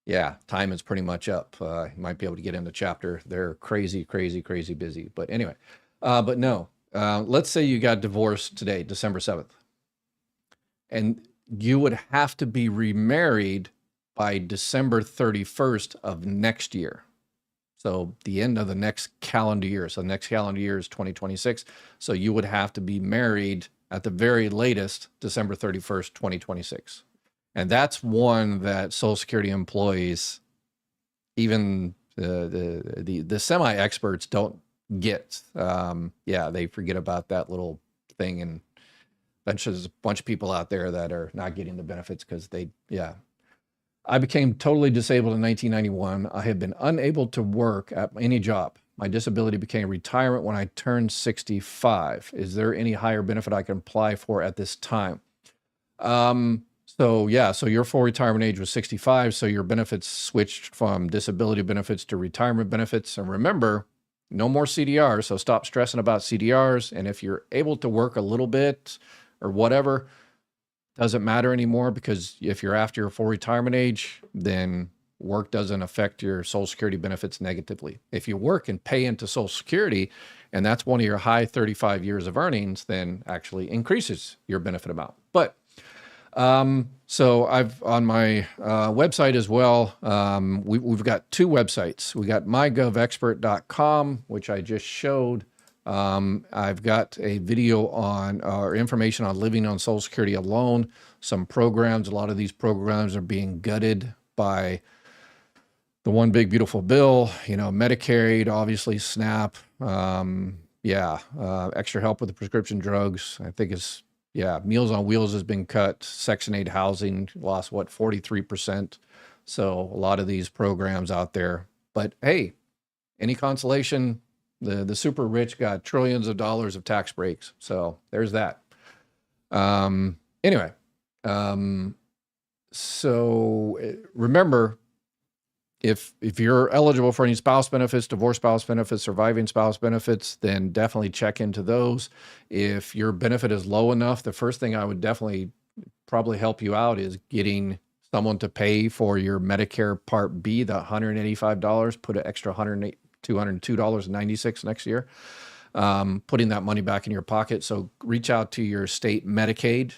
Speaker 1: yeah, time is pretty much up. You might be able to get into chapter. They're crazy, crazy, crazy busy. But anyway, but no, let's say you got divorced today, December 7th. And you would have to be remarried by December 31st of next year. So the end of the next calendar year. So the next calendar year is 2026. So you would have to be married at the very latest December 31st, 2026. And that's one that Social Security employees, even the semi-experts, don't get. Yeah, they forget about that little thing, and there's a bunch of people out there that are not getting the benefits because I became totally disabled in 1991. I have been unable to work at any job. My disability became retirement when I turned 65. Is there any higher benefit I can apply for at this time? So your full retirement age was 65. So your benefits switched from disability benefits to retirement benefits. And remember, no more CDRs. So stop stressing about CDRs. And if you're able to work a little bit or whatever, doesn't matter anymore, because if you're after your full retirement age, then work doesn't affect your Social Security benefits negatively. If you work and pay into Social Security, and that's one of your high 35 years of earnings, then actually increases your benefit amount. But so I've on my website as well, we've got two websites. We got mygovexpert.com, which I just showed. I've got a video on or information on living on Social Security alone, some programs. A lot of these programs are being gutted by the one big beautiful bill, Medicaid, obviously SNAP. Extra help with the prescription drugs. I think Meals on Wheels has been cut. Section 8 housing lost 43%. So a lot of these programs out there, but hey, any consolation, the super rich got trillions of dollars of tax breaks. So there's that. Anyway, so remember, if you're eligible for any spouse benefits, divorce spouse benefits, surviving spouse benefits, then definitely check into those. If your benefit is low enough, the first thing I would definitely probably help you out is getting someone to pay for your Medicare Part B, the $185, put an extra $202.96 next year, putting that money back in your pocket. So reach out to your state Medicaid.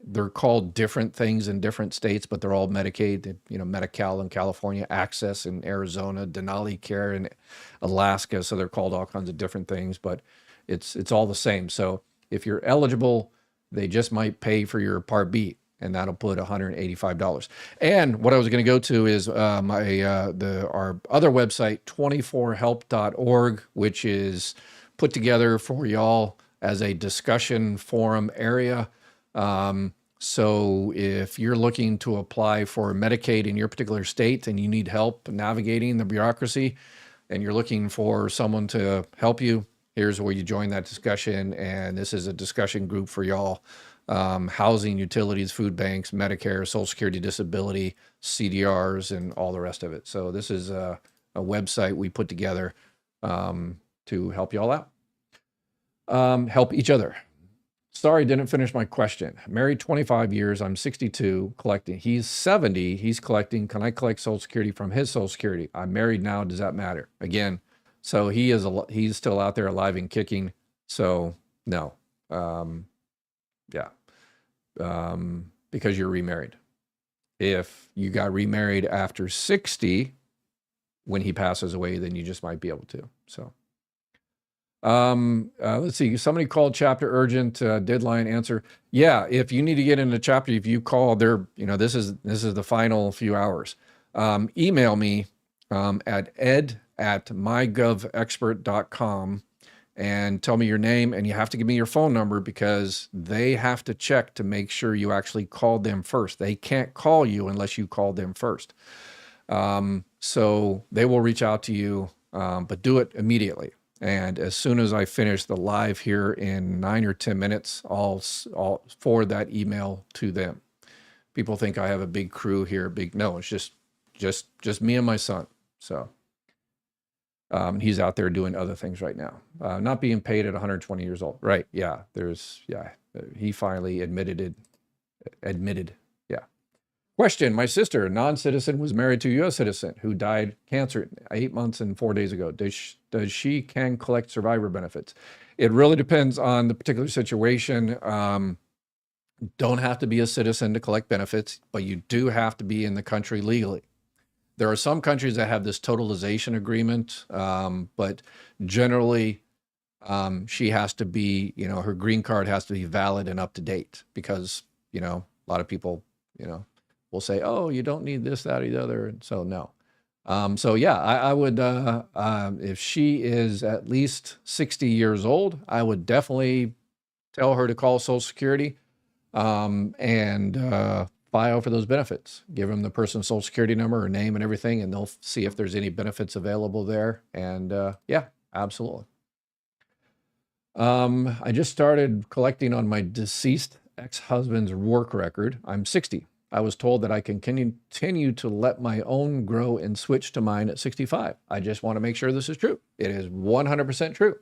Speaker 1: They're called different things in different states, but they're all Medicaid. Medi-Cal in California, Access in Arizona, Denali Care in Alaska. So they're called all kinds of different things, but it's all the same. So if you're eligible, they just might pay for your Part B, and that'll put $185. And what I was going to go to is our other website, 24help.org, which is put together for y'all as a discussion forum area. So if you're looking to apply for Medicaid in your particular state and you need help navigating the bureaucracy and you're looking for someone to help you, here's where you join that discussion. And this is a discussion group for y'all. Housing, utilities, food banks, Medicare, Social Security, disability, CDRs, and all the rest of it. So this is a website we put together to help y'all out, help each other. Sorry, didn't finish my question. Married 25 years. I'm 62, collecting. He's 70. He's collecting. Can I collect Social Security from his Social Security? I'm married now. Does that matter? Again, so he's still out there alive and kicking. So no. Because you're remarried. If you got remarried after 60, when he passes away, then you just might be able to. So, let's see. Somebody called chapter urgent, deadline answer. Yeah, if you need to get into chapter, if you call, this is the final few hours. Email me at ed@mygovexpert.com and tell me your name, and you have to give me your phone number because they have to check to make sure you actually called them first. They can't call you unless you called them first. So they will reach out to you, but do it immediately. And as soon as I finish the live here in 9 or 10 minutes, I'll forward that email to them. People think I have a big crew here. No, it's just me and my son. So he's out there doing other things right now, not being paid at 120 years old. Right? Yeah. He finally admitted. Yeah. Question: my sister, non-citizen, was married to a U.S. citizen who died cancer 8 months and 4 days ago. Does she can collect survivor benefits? It really depends on the particular situation. Don't have to be a citizen to collect benefits, but you do have to be in the country legally. There are some countries that have this totalization agreement, but generally she has to be, her green card has to be valid and up to date because, a lot of people, will say, oh, you don't need this, that, or the other. And so no. So yeah, I would, if she is at least 60 years old, I would definitely tell her to call Social Security and file for those benefits. Give them the person's Social Security number, her name, and everything, and they'll see if there's any benefits available there. And yeah, absolutely. I just started collecting on my deceased ex-husband's work record. I'm 60. I was told that I can continue to let my own grow and switch to mine at 65. I just want to make sure this is true. It is 100% true.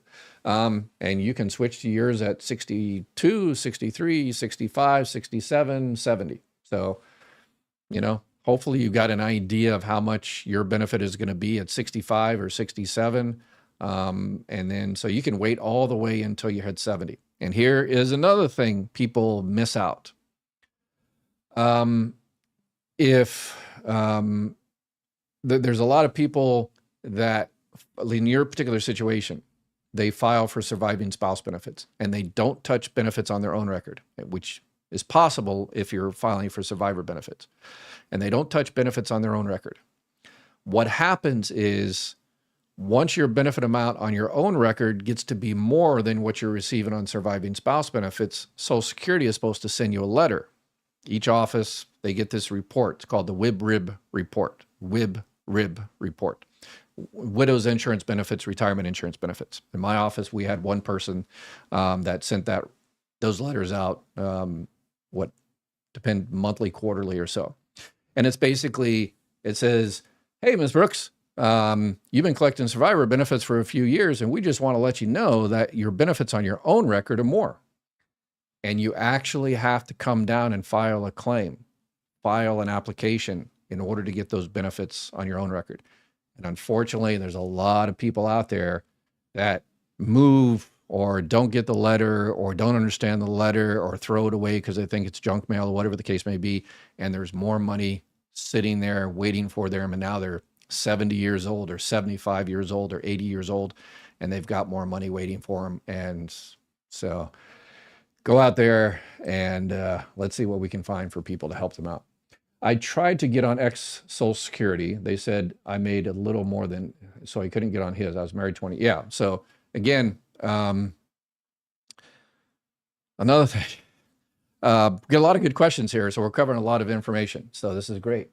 Speaker 1: And you can switch to yours at 62, 63, 65, 67, 70. So, hopefully you got an idea of how much your benefit is going to be at 65 or 67. And then, so you can wait all the way until you hit 70. And here is another thing people miss out. There's a lot of people that in your particular situation, they file for surviving spouse benefits and they don't touch benefits on their own record, which is possible if you're filing for survivor benefits, and they don't touch benefits on their own record. What happens is once your benefit amount on your own record gets to be more than what you're receiving on surviving spouse benefits, Social Security is supposed to send you a letter. Each office, they get this report. It's called the WIB-RIB report. WIB-RIB report. Widow's insurance benefits, retirement insurance benefits. In my office, we had one person that sent those letters out, monthly, quarterly or so. And it's basically, it says, hey, Ms. Brooks, you've been collecting survivor benefits for a few years, and we just want to let you know that your benefits on your own record are more. And you actually have to come down and file a claim, file an application in order to get those benefits on your own record. And unfortunately, there's a lot of people out there that move or don't get the letter or don't understand the letter or throw it away because they think it's junk mail or whatever the case may be. And there's more money sitting there waiting for them. And now they're 70 years old or 75 years old or 80 years old, and they've got more money waiting for them. And so go out there and let's see what we can find for people to help them out. I tried to get on Social Security. They said I made a little more than, so I couldn't get on his. I was married 20. Yeah. So again, another thing, get a lot of good questions here. So we're covering a lot of information. So this is great.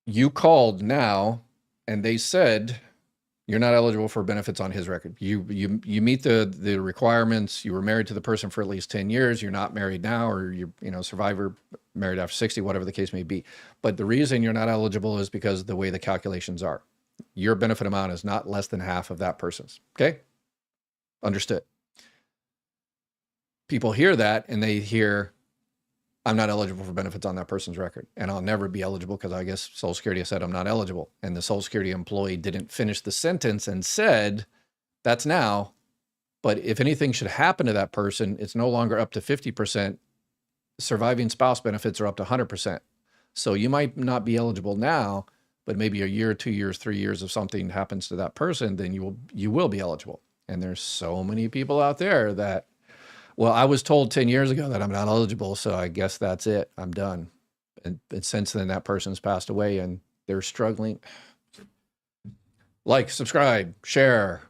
Speaker 1: You called now and they said you're not eligible for benefits on his record. You meet the requirements. You were married to the person for at least 10 years. You're not married now, or you're survivor, married after 60, whatever the case may be. But the reason you're not eligible is because of the way the calculations are. Your benefit amount is not less than half of that person's. Okay? Understood. People hear that and they hear, I'm not eligible for benefits on that person's record, and I'll never be eligible because I guess Social Security said I'm not eligible. And the Social Security employee didn't finish the sentence and said, that's now, but if anything should happen to that person, it's no longer up to 50%. Surviving spouse benefits are up to 100%. So you might not be eligible now, but maybe a year, 2 years, 3 years, if something happens to that person, then you will be eligible. And there's so many people out there that, well, I was told 10 years ago that I'm not eligible, so I guess that's it. I'm done. And since then, that person's passed away and they're struggling. Like, subscribe, share,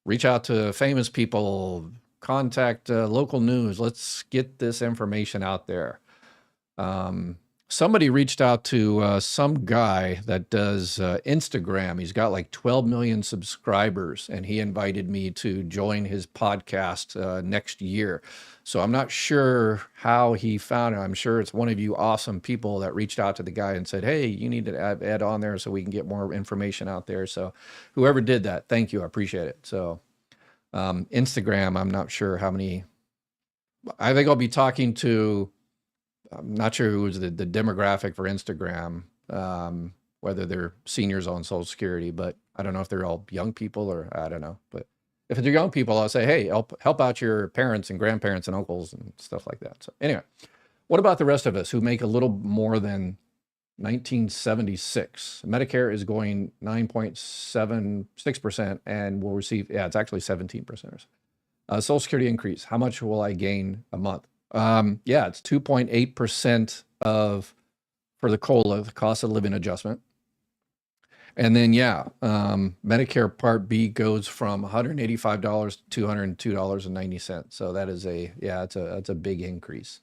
Speaker 1: reach out to famous people, contact local news. Let's get this information out there. Somebody reached out to some guy that does Instagram. He's got like 12 million subscribers, and he invited me to join his podcast next year. So I'm not sure how he found it. I'm sure it's one of you awesome people that reached out to the guy and said, hey, you need to add on there so we can get more information out there. So whoever did that, thank you. I appreciate it. So Instagram, I'm not sure how many. I think I'll be talking to, I'm not sure who was the demographic for Instagram, whether they're seniors on Social Security, but I don't know if they're all young people or I don't know. But if they're young people, I'll say, hey, help out your parents and grandparents and uncles and stuff like that. So anyway, what about the rest of us who make a little more than 1976? Medicare is going 9.76% and will receive, it's actually 17%. Social Security increase, how much will I gain a month? It's 2.8% for the COLA, the cost of living adjustment. And then, Medicare Part B goes from $185 to $202.90. So that is it's a big increase.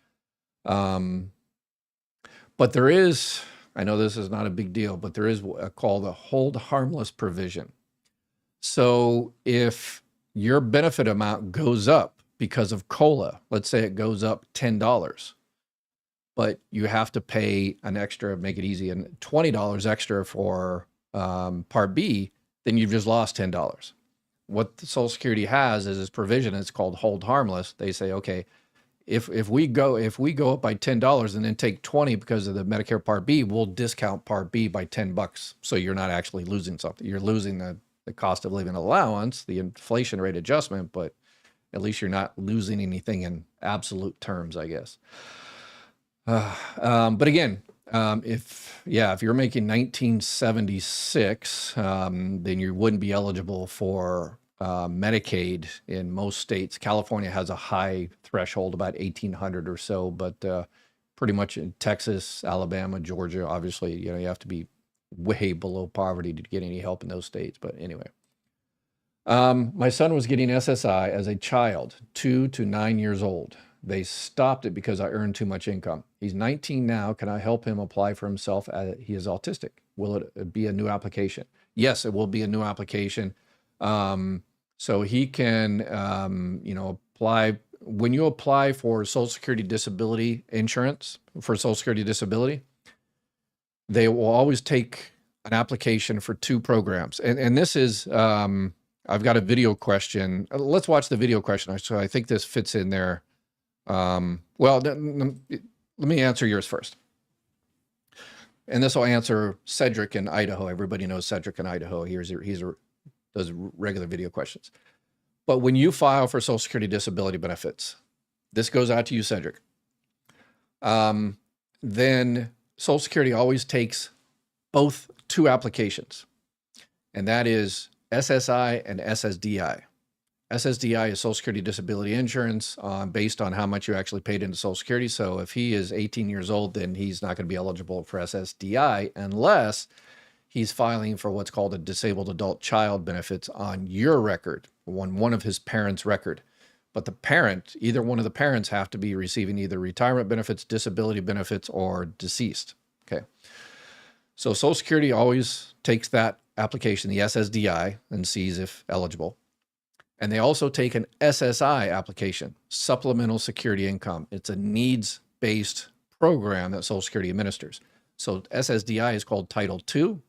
Speaker 1: But there is, I know this is not a big deal, but there is called the hold harmless provision. So if your benefit amount goes up because of COLA, let's say it goes up $10, but you have to pay an extra, make it easy, and $20 extra for Part B, then you've just lost $10. What the Social Security has is this provision. It's called hold harmless. They say, okay, if we go up by $10 and then take 20 because of the Medicare Part B, we'll discount Part B by $10. So you're not actually losing something. You're losing the cost of living allowance, the inflation rate adjustment, but at least you're not losing anything in absolute terms, I guess. But again, if you're making 1976, then you wouldn't be eligible for Medicaid in most states. California has a high threshold, about 1,800 or so, but pretty much in Texas, Alabama, Georgia, obviously, you have to be way below poverty to get any help in those states. But anyway. My son was getting SSI as a child, 2 to 9 years old. They stopped it because I earned too much income. He's 19 now. Can I help him apply for himself? He is autistic. Will it be a new application? Yes, it will be a new application. So he can, apply. When you apply for Social Security disability insurance, for Social Security disability, they will always take an application for 2 programs. And this is, I've got a video question. Let's watch the video question. So I think this fits in there. Let me answer yours first. And this will answer Cedric in Idaho. Everybody knows Cedric in Idaho. He's does regular video questions. But when you file for Social Security disability benefits, this goes out to you, Cedric. Then Social Security always takes both 2 applications, and that is SSI and SSDI. SSDI is Social Security disability insurance based on how much you actually paid into Social Security. So if he is 18 years old, then he's not going to be eligible for SSDI unless he's filing for what's called a disabled adult child benefits on your record, one of his parents' record. But the parent, either one of the parents, have to be receiving either retirement benefits, disability benefits, or deceased. Okay. So Social Security always takes that application, the SSDI, and sees if eligible. And they also take an SSI application, Supplemental Security Income. It's a needs-based program that Social Security administers. So SSDI is called Title II.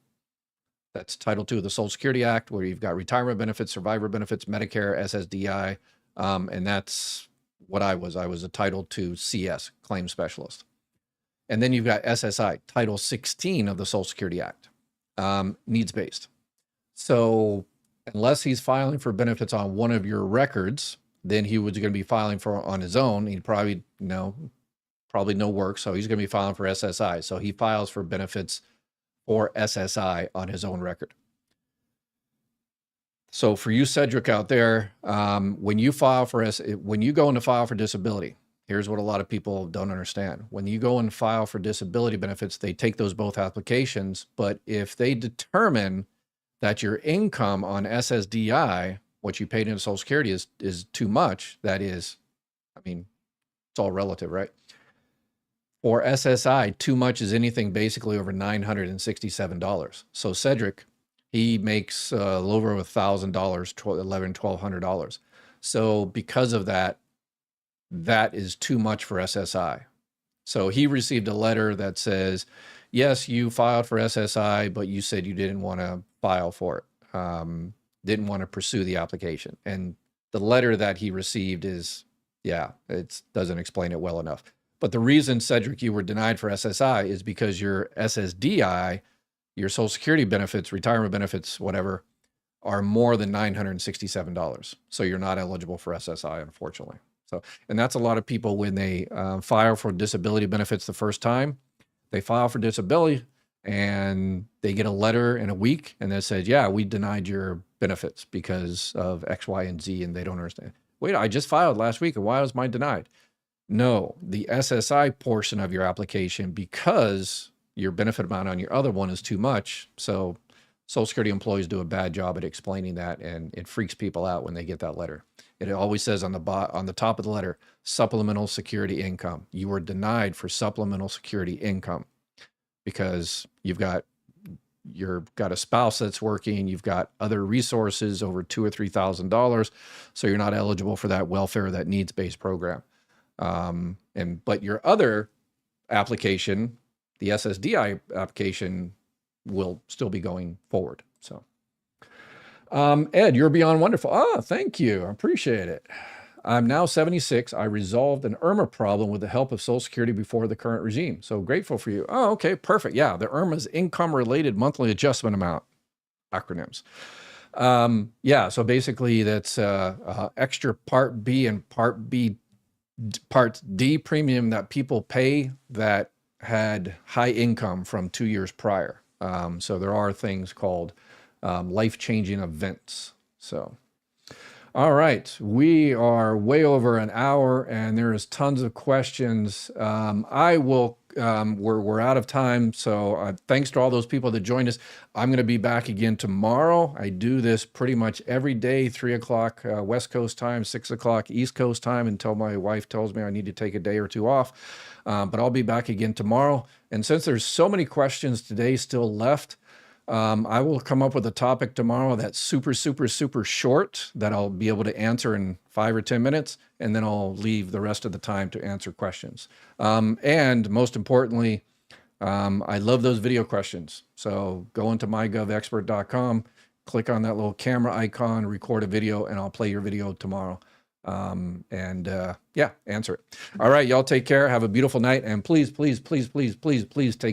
Speaker 1: That's Title II of the Social Security Act, where you've got retirement benefits, survivor benefits, Medicare, SSDI, and that's what I was. I was a Title II CS, claim specialist. And then you've got SSI, Title 16 of the Social Security Act, needs-based. So unless he's filing for benefits on one of your records, then he was going to be filing for on his own. He'd probably no work, so he's going to be filing for SSI. So he files for benefits for SSI on his own record. So for you, Cedric, out there, when you go in to file for disability, here's what a lot of people don't understand. When you go and file for disability benefits, they take those both applications, but if they determine that your income on SSDI, what you paid into Social Security is too much, that is, I mean, it's all relative, right? For SSI, too much is anything basically over $967. So Cedric, he makes a little over $1,000, $1,100-$1,200. So because of that, that is too much for SSI. So he received a letter that says, yes, you filed for SSI, but you said you didn't want to file for it, didn't want to pursue the application. And the letter that he received is, yeah, it doesn't explain it well enough. But the reason, Cedric, you were denied for SSI is because your SSDI, your Social Security benefits, retirement benefits, whatever, are more than $967. So you're not eligible for SSI, unfortunately. So, and that's a lot of people when they file for disability benefits the first time. They file for disability and they get a letter in a week and that says, yeah, we denied your benefits because of X, Y, and Z, and they don't understand. Wait, I just filed last week and why was mine denied? No, the SSI portion of your application, because your benefit amount on your other one is too much. So Social Security employees do a bad job at explaining that, and it freaks people out when they get that letter. It always says on the top of the letter, supplemental security income. You were denied for supplemental security income because you've got a spouse that's working, you've got other resources over $2,000 or $3,000, so you're not eligible for that welfare, that needs-based program. But your other application, the SSDI application, will still be going forward. So, Ed, you're beyond wonderful. Oh, thank you. I appreciate it. I'm now 76. I resolved an IRMA problem with the help of Social Security before the current regime. So grateful for you. Oh, okay, perfect. Yeah, the IRMA's income-related monthly adjustment amount, acronyms. Yeah, so basically that's extra Part B and Part D premium that people pay that had high income from 2 years prior. So there are things called life-changing events. So, all right, we are way over an hour and there is tons of questions. We're out of time. So thanks to all those people that joined us. I'm going to be back again tomorrow. I do this pretty much every day, 3 o'clock West Coast time, 6 o'clock East Coast time, until my wife tells me I need to take a day or two off. But I'll be back again tomorrow. And since there's so many questions today still left, I will come up with a topic tomorrow that's super, super, super short that I'll be able to answer in 5 or 10 minutes, and then I'll leave the rest of the time to answer questions. And most importantly, I love those video questions. So go into mygovexpert.com, click on that little camera icon, record a video, and I'll play your video tomorrow. Yeah, answer it. All right, y'all take care. Have a beautiful night. And please, please, please, please, please, please take